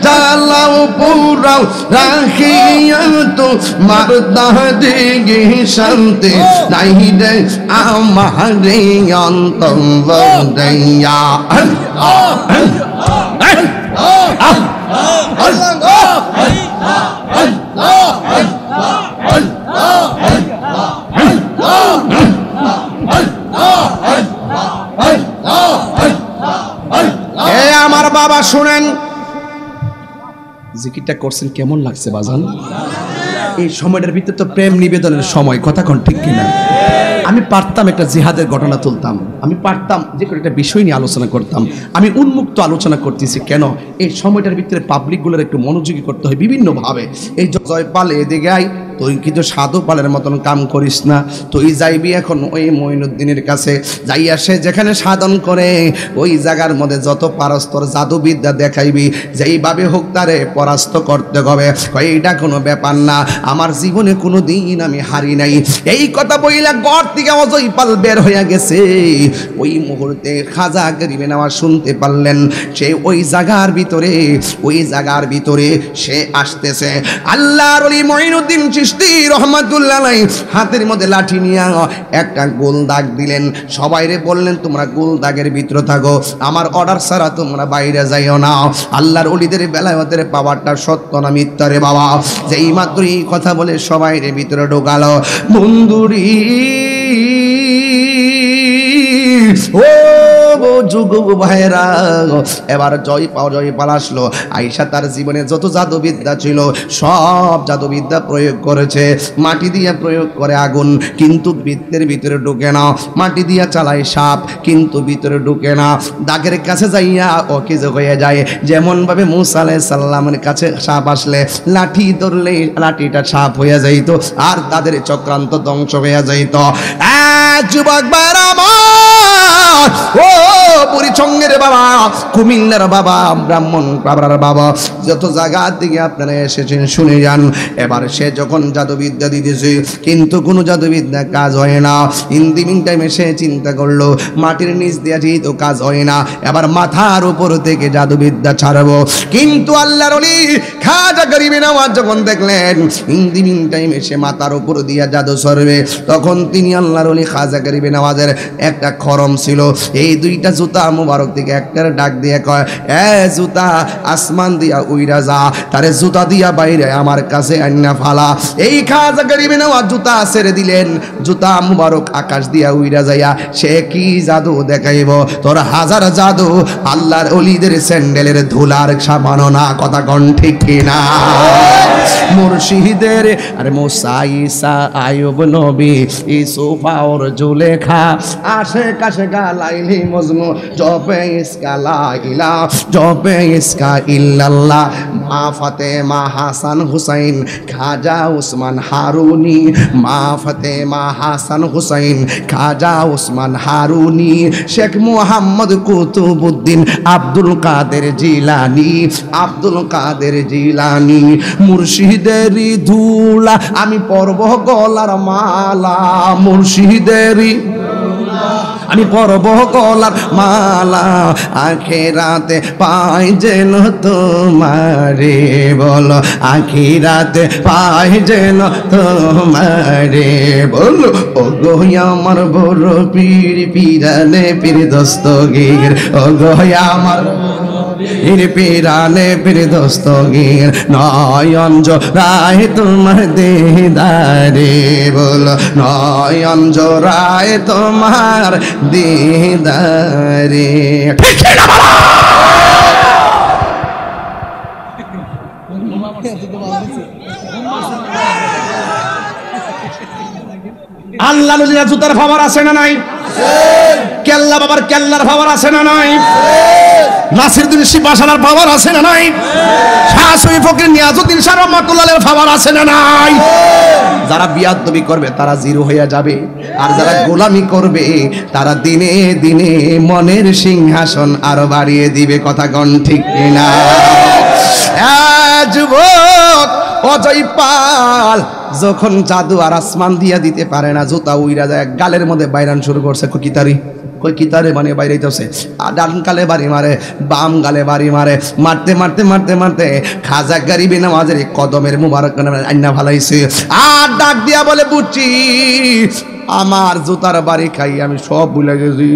জ্বালাও পুরাও, রাখিয়া তো মারদা দিগে শান্তি নাই রে আমার অন্তরে। আমার বাবা শুনেন, জিকিরটা করছেন কেমন লাগছে বাজান? এই সময়টার ভিতরে তো প্রেম নিবেদনের সময়, কথা কোন ঠিক কিনা? আমি পারতাম একটা জিহাদের ঘটনা তুলতাম, আমি পারতাম যে কোনো একটা বিষয় নিয়ে আলোচনা করতাম। আমি উন্মুক্ত আলোচনা করতেছি কেন, এই সময়টার ভিতরে পাবলিকগুলোর একটু মনোযোগী করতে হয় বিভিন্নভাবে। এই জয়পাল এদিকে আয়, তুই কিন্তু সাধু পালের মতন কাম করিস না, তুই যাইবি এখন ওই মঈনুদ্দিনের কাছে, যাইয়া সে যেখানে সাধন করে ওই জায়গার মধ্যে যত পারস্তর জাদুবিদ্যা দেখাইবি, যেইভাবে হোক তারে পরাস্ত করতে হবে। এইটা কোনো ব্যাপার না, আমার জীবনে কোনো দিন আমি হারি নাই। এই কথা বইলা ঘর থেকে অজয়পাল বের হইয়া গেছে। ওই মুহূর্তে খাজা গরিবে নেওয়া শুনতে পারলেন, সে ওই জায়গার ভিতরে সে আসতেছে। আল্লাহর ওলি মঈনুদ্দিন চিশতি রহমাতুল্লাহ আলাইহি হাতের মধ্যে লাঠি নিয়ে একটা গোল দাগ দিলেন। সবাইরে বললেন, তোমরা গোল দাগের ভিতরে থাকো, আমার অর্ডার ছাড়া তোমরা বাইরে যাইও না। আল্লাহর ওলিদের বেলায়েতের পাওয়ারটা সত্য না মিথ্যা রে বাবা। যেই মাত্র এই কথা বলে সবাইরে ভিতরে ঢোকালো। বন্ধুরি ও যুগ ভাইরা, এবার জয়পাল আসলো। আয়েশা তার জীবনে যত জাদুবিদ্যা ছিল সব জাদুবিদ্যা প্রয়োগ করেছে। মাটি দিয়ে প্রয়োগ করে আগুন, কিন্তু বৃত্তের ভিতরে ঢুকে না। মাটি দিয়ে চালায় সাপ, কিন্তু ভিতরে ঢুকে না। দাগের কাছে যাইয়া অকেজ হয়ে যায়। যেমন ভাবে মুসা আলাইহিস সালামের কাছে সাপ আসলে লাঠি ধরলে লাঠিটা সাপ হয়ে যাইত, আর তাদের চক্রান্ত ধ্বংস হয়ে যাইত। যুবক ভাইরা ও বুড়িচঙ্গের বাবা, কুমিল্লার বাবা, ব্রাহ্মণ পাবরার বাবা, যত জায়গা থেকে আপনারা এসেছেন শুনে যান। এবার সে যখন জাদুবিদ্যা দিতেছে, কিন্তু কোনো জাদুবিদ্যা কাজ হয় না। ইন দি মিন টাইমে সে চিন্তা করলো মাটির নিচ দিয়ে যেহেতু কাজ হয় না, এবার মাথার উপর থেকে জাদুবিদ্যা ছাড়বো। কিন্তু আল্লাহর ওলি খাজা গরিবে নওয়াজ যখন দেখলেন ইন দি মিন টাইমে সে মাথার উপর দিয়ে জাদু সরবে, তখন তিনি আল্লাহর ওলি খাজা গরিবে নওয়াজের একটা খরম ছিল, এই দুইটা জুতা মুবারক থেকে একটার ডাক দিয়ে কয়, এ জুতা আসমান দিয়া উইরা যা, তারে জুতা দিয়া বাইরে আমার কাছে আইনা ফালা। এই খাজা গরিবে নওয়াজ জুতা ছেড়ে দিলেন, জুতা মুবারক আকাশ দিয়া উইরা যাইয়া সে কি জাদু দেখাইব? তোর হাজার জাদু আল্লাহর ওলিদের স্যান্ডেলের ধুলার সামানো না, কথা কোন ঠিক কিনা? মুর্শিদের আরে মুসা ঈসা আইয়ুব নবী ইউসুফা ওর জুলেখা আশে কাশে গালাইলি মজনু জপে ইসকা লা ইলাহা জপে ইসকা ইল্লাল্লাহ। মা ফাতেমা হাসান হুসাইন খাজা উসমান হারুনি, মা ফাতেমা হাসান হুসাইন খাজা উসমান হারুনি, শেখ মুহাম্মদ কুতুবউদ্দিন আব্দুল কাদের জিলানি, আব্দুল কাদের জিলানি। মুর্শিদেরই ধুলা আমি পরব গলার মালা, মুর্শিদেরই আমি পরব গলার মালা, আখিরাতে পাই যেন তোমারে, বলো আখিরাতে পাই যেন তোমারে, বলো ও গো আমার বড় পীর পিরানে পীর দস্তগীর, ও গো আমার পিরানে পীর দস্তগীর, নয়ন জোড়ায় তোমার দিদারে, বলো নয়ন জোড়ায় তোমার দিদারে। আল্লাহ নজিরা জুতার ফাওয়ার আছে না নাই? কেল্লা বাবার কেল্লার ফাওয়ার আছে না নাই? নাসিরউদ্দিন শিবাসালার পাওয়ার আছে না নাই? শাহ সুফি ফকির নিয়াজউদ্দিন শাহ রহমাতুল্লাহের পাওয়ার আছে না নাই? যারা বিয়াদবি করবে তারা জিরো হয়ে যাবে, আর যারা গোলামি করবে তারা দিনে দিনে মনের সিংহাসন আরো বাড়িয়ে দিবে, কথা কোন ঠিক কিনা? যুবক অজয়পাল যখন জাদু আর আসমান দিয়া দিতে পারে না, জুতা উইরা যায়, গালের মধ্যে বাইরান শুরু করছে, কিতারি কই কিতারে মানে বাইরেইতেছে, ডান গালে বাড়ি মারে, বাম গালে বাড়ি মারে, মারতে মারতে মারতে মারতে খাজা গরিবে নওয়াজের কদমের মুবারক আইনা ফালাইছে। আর ডাক দিয়া বলে, বুঝছি আমার জুতার বাড়ি খাই আমি সব ভুলে গেছি,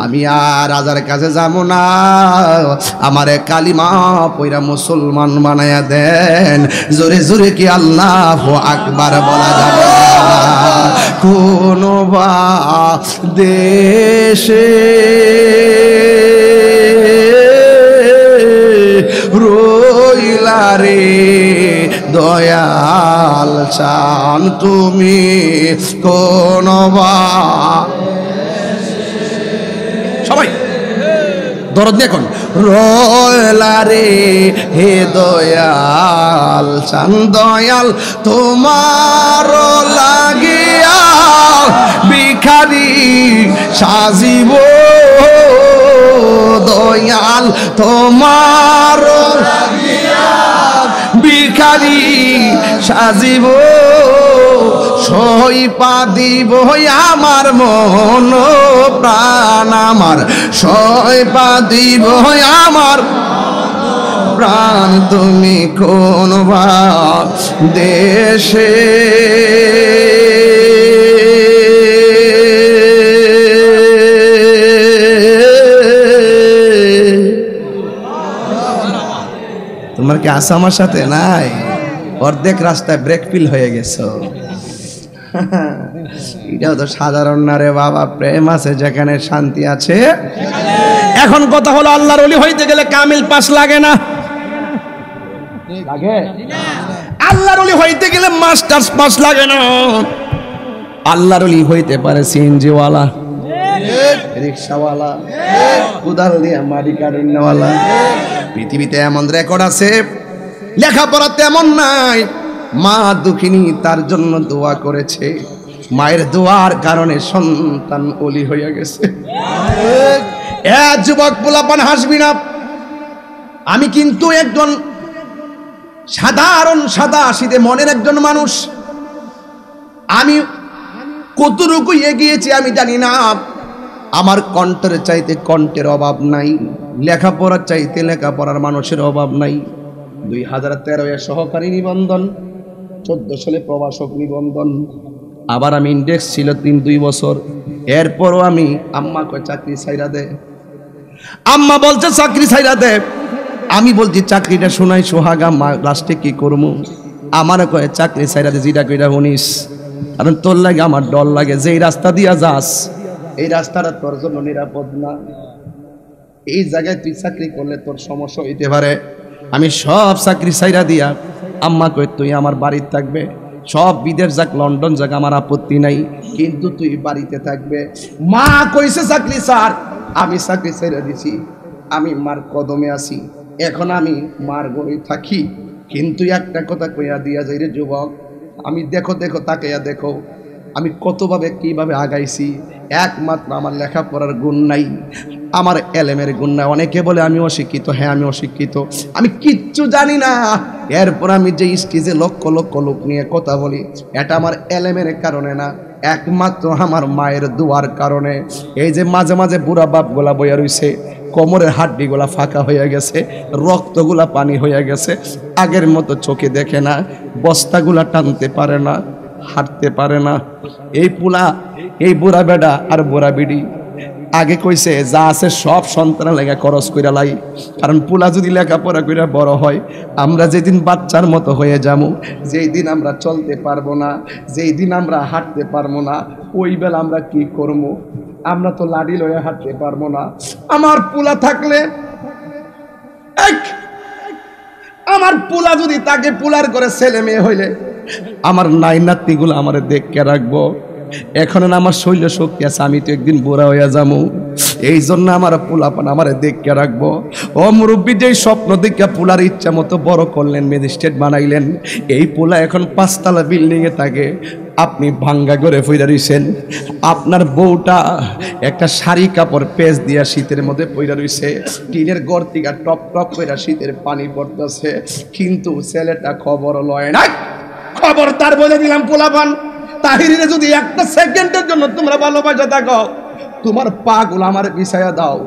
আমি আর রাজার কাছে যাবো না, আমারে কালিমা পয়রা মুসলমান বানায়া দেন। জোরে জোরে কি আল্লাহু আকবার বলা যাবে? কোন বা দেশে রইলা রে দয়াল চান তুমি কোন সবাই দরদ দিয়ে কোন রয়লা রে হে দয়াল চান দয়াল তোমার লাগিয়া ভিখারি সাজিব দয়াল তোমার লাগিয়া ভিখারি সাজিব সইপা দিব আমার মন প্রাণ আমার সইপা দিব আমার প্রাণ তুমি কোন দেশে তোমার কি আশা আমার সাথে নাই? অর্ধেক রাস্তায় ব্রেক ফিল হয়ে গেছো। এটাও তো সাধারণ না রে বাবা, প্রেম আছে যেখানে শান্তি আছে। এখন কথা হলো আল্লাহর ওলি হইতে গেলে কামিল পাস লাগে না? লাগে? আল্লাহর ওলি হইতে গেলে মাস্টার্স পাস লাগে না? আল্লাহর ওলি হইতে পারে সিএনজিওয়ালা, রিক্সাওয়ালা, কুদাল দিয়ে মাটি কাটনেওয়ালা। পৃথিবীতে এমন রেকর্ড আছে, লেখাপড়া তেমন নাই, মা দুঃখিনী তার জন্য দোয়া করেছে, মায়ের দোয়ার কারণে সন্তান ওলি হয়ে গেছে। যুবক পোলাপান হাসবি না, আমি কিন্তু একজন সাধারণ সাদা সিধে মনের একজন মানুষ। আমি কতটুকু এগিয়েছি আমি জানি না। আমার কণ্ঠের চাইতে কণ্ঠের অভাব নাই, লেখাপড়ার চাইতে লেখাপড়ার মানুষের অভাব নাই। 2013 সহকারী নিবন্ধন, 14 সালে প্রভাষক নিবন্ধন, আবার আমি ইন্ডেক্স ছিল 2 বছর। এরপরও আমি আম্মা কয় চাকরি ছাইরা দে, আম্মা বলছে চাকরি ছাইরা দে। আমি বলছি চাকরিটা শোনাই সোহাগা মা, লাস্টে কি করবো? আমার কয় চাকরি ছাইরা দে, যেটা কইরা শুনিস, কারণ তোর লাগে আমার ডর লাগে। যেই রাস্তা দিয়া যাস এই রাস্তাটা তোর জন্য নিরাপদ না, এই জায়গায় তুই চাকরি করলে তোর সমস্যা হইতে পারে। আমি সব চাকরি ছাইরা দিয়া আম্মা কই তুই আমার বাড়িতে থাকবে, সব বিদেশ যাক, লন্ডন যাক, আমার আপত্তি নাই, কিন্তু তুই বাড়িতে থাকবে। মা কইছে চাকরি স্যার, আমি চাকরি ছাইরা দিছি, আমি মার কদমে আছি, এখন আমি মার ঘরে থাকি। কিন্তু একটা কথা কইয়া দিয়া যাই রে যুবক, আমি দেখো দেখো তাকাইয়া দেখো আমি কতভাবে কিভাবে আগাইছি। একমাত্র আমার লেখাপড়ার গুণ নাই, আমার এলেমের গুণ নাই। অনেকে বলে আমি অশিক্ষিত, হ্যাঁ আমি অশিক্ষিত, আমি কিচ্ছু জানি না। এরপর আমি যে স্টেজে লক্ষ লক্ষ লোক নিয়ে কথা বলি, এটা আমার এলেমের কারণে না, একমাত্র আমার মায়ের দোয়ার কারণে। এই যে মাঝে মাঝে বুড়া বাপগুলা বইয়া রইছে, কোমরের হাড্ডিগুলা ফাঁকা হয়ে গেছে, রক্তগুলা পানি হয়ে গেছে, আগের মতো চোখে দেখে না, বস্তাগুলা টানতে পারে না, হাঁটতে পারে না। এই পুলা, এই বুড়া বেডা আর বুড়া বিড়ি আগে কইছে যা আছে সব সন্তানের লেগে খরচ কইরা লাই, কারণ পুলা যদি লেখাপড়া কইরা বড় হয়, আমরা যেদিন বাচ্চার মতো হয়ে যাবো, যেই দিন আমরা চলতে পারবো না, যেই দিন আমরা হাঁটতে পারবো না, ওই বেলা আমরা কি করবো? আমরা তো লাঠি লয়ে হাঁটতে পারবো না। আমার পুলা থাকলে, আমার পুলা যদি তাকে পুলার করে ছেলে মেয়ে হইলে, আমার নাই নাতিগুলো আমার দেখকে রাখবো। এখন আমার শৈল শক্তি আছে, আমি তো একদিন বুড়া হইয়া যাবো, এই জন্য আমার পোলাপান আমার দেখকে রাখবো। ও মুরব্বী, যেই স্বপ্ন দেখে পোলার ইচ্ছা মতো বড় করলেন, ম্যাজিস্ট্রেট বানাইলেন, এই পোলা এখন 5 তলা বিল্ডিং এ থাকে, আপনি ভাঙ্গা করে ফইরা রইছেন। আপনার বউটা একটা শাড়ি কাপড় পেঁচ দিয়া শীতের মধ্যে পইরা রইছে, টিনের ঘর থেকে টপ টপ কইরা শীতের পানি পড়তেছে, কিন্তু ছেলেটা খবর লয় না। খবর তার বলে দিলাম, পোলাপান তাহিরিরে যদি একটা সেকেন্ডের জন্য তোমরা ভালোবাসা থাকো, তোমার পা গুলো আমার বিছায়া দাও,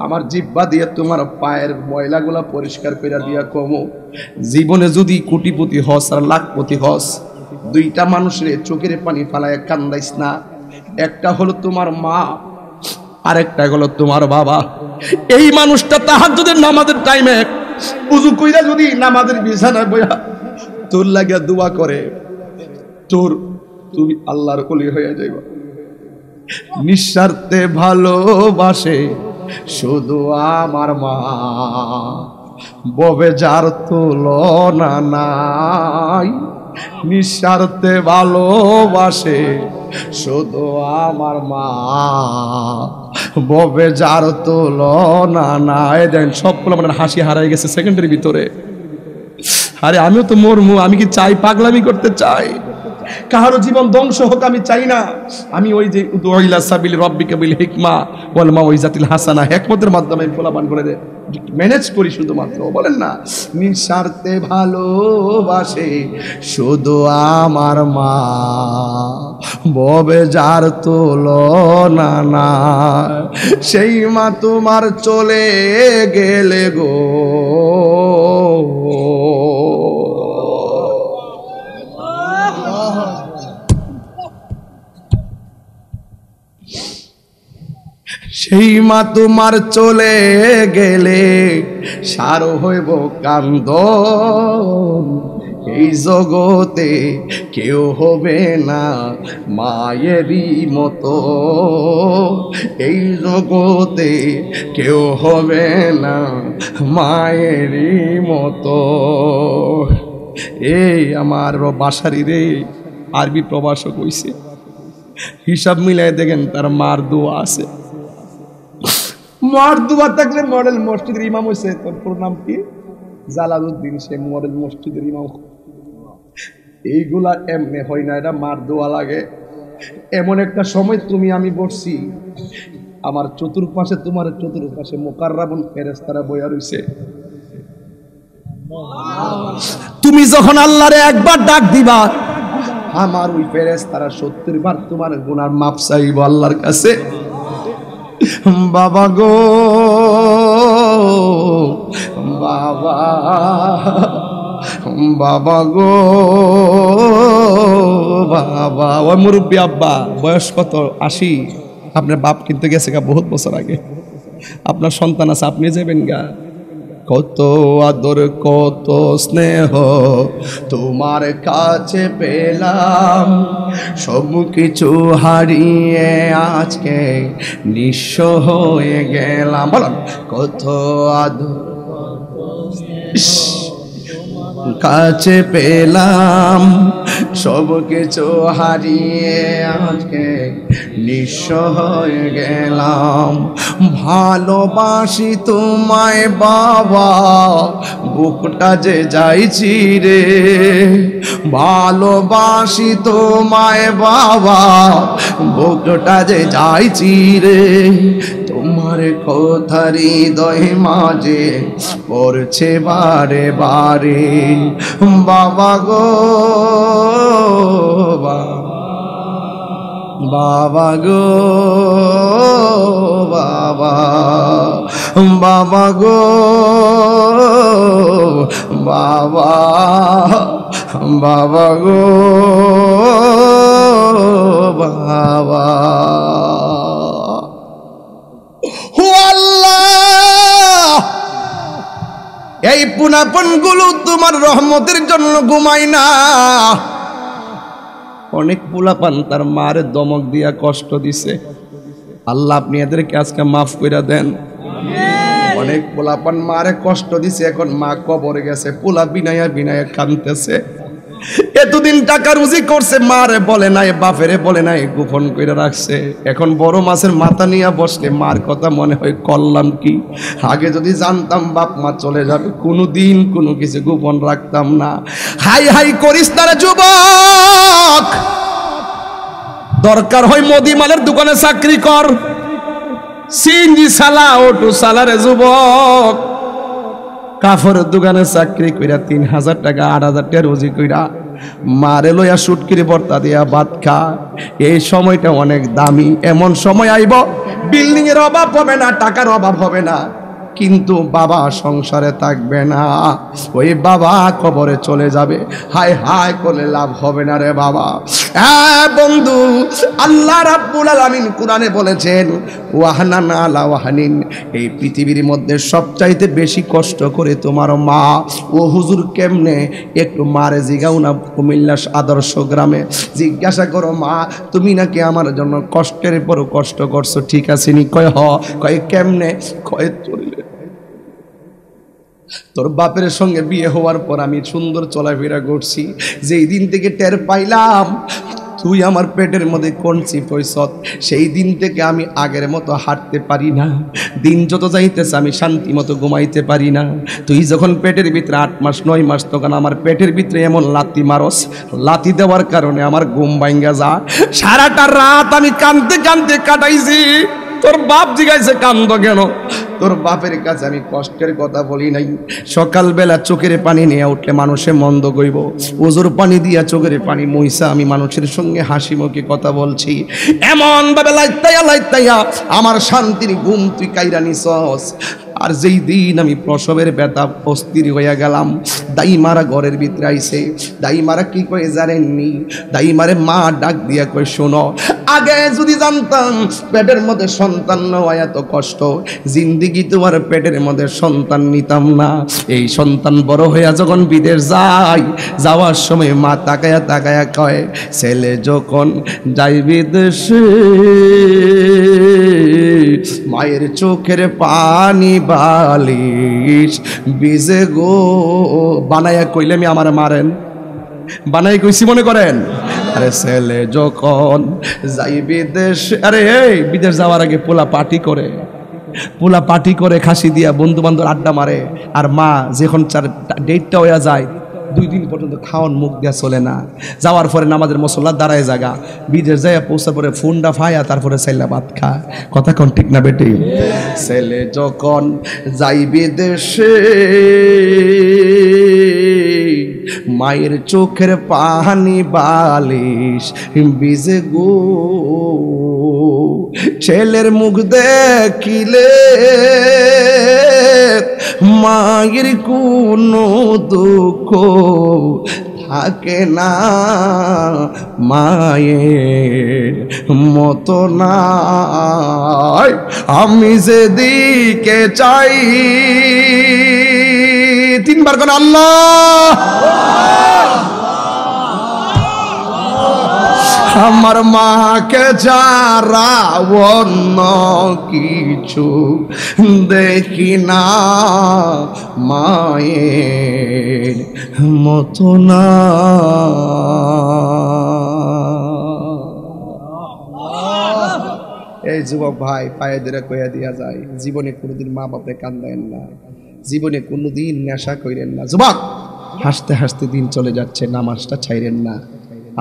আমার জিহ্বা দিয়ে তোমার পায়ের ময়লাগুলা পরিষ্কার করে দিয়া কমো। জীবনে যদি কোটিপতি হস আর লাখপতি হস, 2টা মানুষের চোখের পানি ফালায় কান্দাইস না। একটা হলো তোমার মা, আরেকটা হলো তোমার বাবা। এই মানুষটা তাহাজ্জুদের নামাজের টাইমে উযু কইরা যদি নামাজের বিছানায় বইয়া তোর লাগিয়া দোয়া করে, তুমি আল্লাহর ওলি হয়ে যাইবা। নিঃস্বার্থে ভালোবাসে শুধু আমার মা, ববে যার তুলনা নাই, নিঃস্বার্থে ভালোবাসে শুধু আমার মা, ববে যার তুলনা নাই। দেন সবগুলো আমার হাসি হারাই গেছে সেকেন্ডের ভিতরে। আরে আমিও তো মরমু, আমি কি চাই পাগলামি করতে চাই? কারো জীবন ধ্বংস হোক আমি চাই না। আমি ওই যে উদুইলা সাবিল রব্বিকা বিল হিকমা ওয়াল মাউইজাতিল হাসানা, হিকমতের মাধ্যমে আমি ফলাফল করে ম্যানেজ করি শুধুমাত্র। বলেন না, নিঃস্বার্থে ভালোবাসে শুধু আমার মা, ববে যার তুলনা না, সেই মা তোমার চলে গেলে গো, সেই মা তোমার চলে গেলে সার হইব কান্দন, এই জগতে কেউ হবে না মায়েরই মতো, এই জগতে কেউ হবে না মায়েরই মতো। এই আমার বাসারি রে, আরবি প্রবাসক হইছে, হিসাব মিলাই দেখেন তার মার দোয়া আছে। মার দোয়া থাকলে মডেল মসজিদের ইমাম হয়েছে। তোর নাম কি? জালালউদ্দিন, সে মডেল মসজিদের ইমাম। এইগুলা এমনি হয় না, এটা মার দোয়া লাগে। এমন একটা সময় তুমি আমি বসছি, আমার চতুর্পাশে, তোমার চতুর্পাশে মুকাররাবুন ফেরেশতারা বইয়া রইছে। তুমি যখন আল্লাহরে একবার ডাক দিবা, আমার ওই ফেরেশতারা 70 বার তোমার গুনার মাপ চাইব আল্লাহর কাছে। বাবা গো বাবা, বাবা গো বাবা। ওই মুরব্বী আব্বা, বয়স কত? 80। আপনার বাপ কিন্তু গেছে গা বহুত বছর আগে। আপনার সন্তান আছে, আপনি যাবেন গা। কত আদর কত স্নেহ তোমার কাছে পেলাম, সব কিছু হারিয়ে আজকে নিঃস্ব হয়ে গেলাম। বলুন, কত আদর কাছে পেলাম, সব কিছু হারিয়ে আজকে নিঃস্ব হয়ে গেলাম। ভালোবাসি তোমায় বাবা, বুকটা যে যাইছি রে, ভালোবাসি তোমায় বাবা, বুকটা যে যাইছি রে, তোমার কথা হৃদয় মাঝে পড়ছে বারে বারে। বাবা গো বাবা গো বাবা, বাবা গো বাবা, বাবা গো বাবা। এই পুনাপন গুলো তোমার রহমতের জন্য ঘুমাই না। অনেক পোলাপান তার মার দমক দিয়া কষ্ট দিছে, আল্লাহ আপনি এদেরকে আজকে মাফ করে দেন। অনেক পোলাপান মারে কষ্ট দিছে, এখন মা কবরে গেছে, পোলা বিনায়া বিনায়া কাঁদতেছে। এতদিন টাকা রুজি করছে, মারে বলে নাই, বাপেরে বলে নাই, গোপন করে রাখছে। এখন বড় মাছের মাথা নিয়ে বসলে মার কথা মনে হয় করলাম কি, আগে যদি জানতাম বাপ মা চলে যাবে, কোনোদিন কোনো কিছু গোপন রাখতাম না। হাই হাই করিস তারা যুবক, দরকার হয় মুদিমালের দোকানে চাকরি কর, সিএনজি চালা, অটো চালারে যুবক। কাপড়ের দোকানে চাকরি কইরা 3000 টাকা 8000 টাকা রুজি কইরা মারে লইয়া সুটকিরি ভর্তা দিয়া ভাত খা। এই সময়টা অনেক দামি। এমন সময় আইব বিল্ডিং এর অভাব হবে না, টাকার অভাব হবে না, কিন্তু বাবা সংসারে থাকবে না। ওই বাবা কবরে চলে যাবে, হায় হায় করলে লাভ হবে না রে বাবা। হ্যাঁ বন্ধু, আল্লাহ রাব্বুল আলামিন কোরআনে বলেছেন ওয়াহানান আলা ওয়াহানিন, এই পৃথিবীর মধ্যে সবচাইতে বেশি কষ্ট করে তোমার মা। ও হুজুর কেমনে? একটু মারে জিগাও না, কুমিল্লা আদর্শ গ্রামে জিজ্ঞাসা করো, মা তুমি নাকি আমার জন্য কষ্টের পর কষ্ট করছো, ঠিক আছে নি? কয় হ। কয় কেমনে? কয় চলিলে তোর বাপের সঙ্গে বিয়ে হওয়ার পর আমি সুন্দর চলাফেরা করছি, যেই দিন থেকে টের পাইলাম তুই আমার পেটের মধ্যে কনসিভ হইছ, সেই দিন থেকে আমি আগের মতো হাঁটতে পারি না, দিন যত যাইতেছে আমি শান্তি মতো ঘুমাইতে পারি না। তুই যখন পেটের ভিতরে 8 মাস 9 মাস তখন আমার পেটের ভিতরে এমন লাথি মারস, লাথি দেওয়ার কারণে আমার ঘুম ভাঙ্গা যা, সারাটা রাত আমি কাঁদতে কাঁদতে কাটাইছি। তোর বাপ জিজ্ঞাসা কান্দ কেন? তোর বাপের কাছে আমি কষ্টের কথা বলি নাই। সকালবেলা চোখের পানি নিয়ে উঠলে মানুষে মন্দ গইব, ওজোর পানি দিয়া চোখের পানি মইসা আমি মানুষের সঙ্গে হাসি মুখে কথা বলছি। এমন ভাবে লাইতাইয়া লাইতাইয়া আমার শান্তির ঘুম তুই কাইরা নিছস। আর যেই দিন আমি প্রসবের ব্যথা অস্থির হইয়া গেলাম, দাইমারা ঘরের ভিতরে আইছে। দাইমারা কি কয়ে জানেননি? দাইমারে মা ডাক দিয়া কই, শোনো, আগে যদি জানতাম পেটের মধ্যে সন্তান নেওয়া এত কষ্ট, জিন্দিগি তোমার পেটের মধ্যে সন্তান নিতাম না। এই সন্তান বড় হইয়া যখন বিদেশ যায়, যাওয়ার সময় মা তাকায়া তাকায়া কয়, ছেলে যখন যাই বিদেশে মায়ের চোখের পানি বালিশ বিজে গো। বানায়া কইলে আমি আমার মারেন, বানাই কইছি মনে করেন? আরে ছেলে যখন যাই বিদেশ, আরে এই বিদেশ যাওয়ার আগে পোলা পার্টি করে, পোলা পার্টি করে খাসি দিয়া বন্ধু বান্ধব আড্ডা মারে। আর মা যখন ডেটটা হইয়া যায় 2 দিন পর্যন্ত খাওয়ান মুখ দিয়া চলে না। যাওয়ার পরে নামাজের মসল্লা দাঁড়ায় জায়গা, বিদেশ যাইয়া পৌঁছার পরে ফোনটা ফায়া তারপরে ছেলে ভাত খা। কথা কোন ঠিক না বেটি? ছেলে যখন যাই বিদেশে মায়ের চোখের পানি বালিশ বিজে গো। ছেলের মুখ দেখিলে মায়ের কোনো দুঃখ থাকে না, মায়ের মতো নাই। আমি যেদিকে চাই, 3 বার কোন আল্লাহ, আমার মাকে যারা অন্য কিছু দেখি না, মায়ের মতো না। এই যুবক ভাই, পায়ে ধরে কইয়া দিয়া যায়, জীবনে কোনোদিন মা বাপরে কান্দায়েন না, জীবনে কোনোদিন নেশা কইরেন না। যুবক, হাসতে হাসতে দিন চলে যাচ্ছে, নামাজটা ছাইরেন না।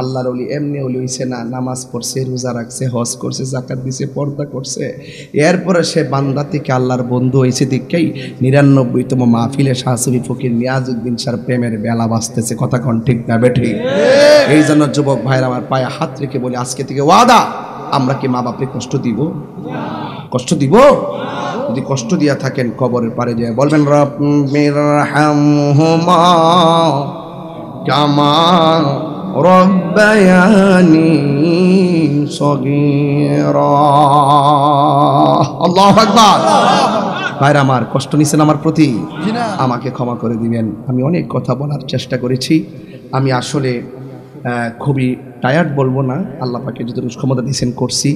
আল্লাহর ওলি এমনি ওলি হইছে না, নামাজ পড়ছে, রোজা রাখছে, হজ করছে, যাকাত দিছে, পর্দা করছে, এরপরে সে বান্দা থেকে আল্লাহর বন্ধু হয়েছে। দেখেই 99তম মাহফিলে শাহসুফি ফকির নিয়াজউদ্দিন স্যার প্রেমের বেলা বাজতেছে। কথা কোন ঠিক না বেঠি? এই জন্য যুবক ভাইরা আমার পায়ে হাত রেখে বলি, আজকে থেকে ওয়াদা, আমরা কি মা বাপকে কষ্ট দিব? কষ্ট দিব? যদি কষ্ট দিয়া থাকেন কবরের পারে যায় বলবেন, রব্বিরহামহুমা কামা রব্বায়ানি সগীরা। আল্লাহু আকবার। ভাইরা আমার, কষ্ট নিছেন আমার প্রতি? আমাকে ক্ষমা করে দিবেন। আমি অনেক কথা বলার চেষ্টা করেছি, আমি আসলে খুবই টায়ার্ড বলবো না, আল্লাহ পাকে যদি ক্ষমতা দিয়েছেন করছি।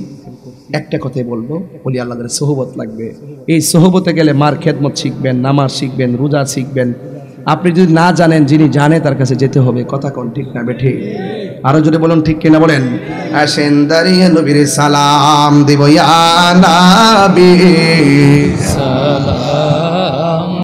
একটা কথাই বলবো, বলি আল্লাহর সোহবত লাগবে। এই সোহবতে গেলে মার খেদমত শিখবেন, নামাজ শিখবেন, রোজা শিখবেন। আপনি যদি না জানেন, যিনি জানে তার কাছে যেতে হবে। কথা কোন ঠিক না বেঠি? আরো যদি বলুন ঠিক কিনা বলেন। আসেন দাঁড়িয়ে নবীর সালাম দিব, ইয়া নবী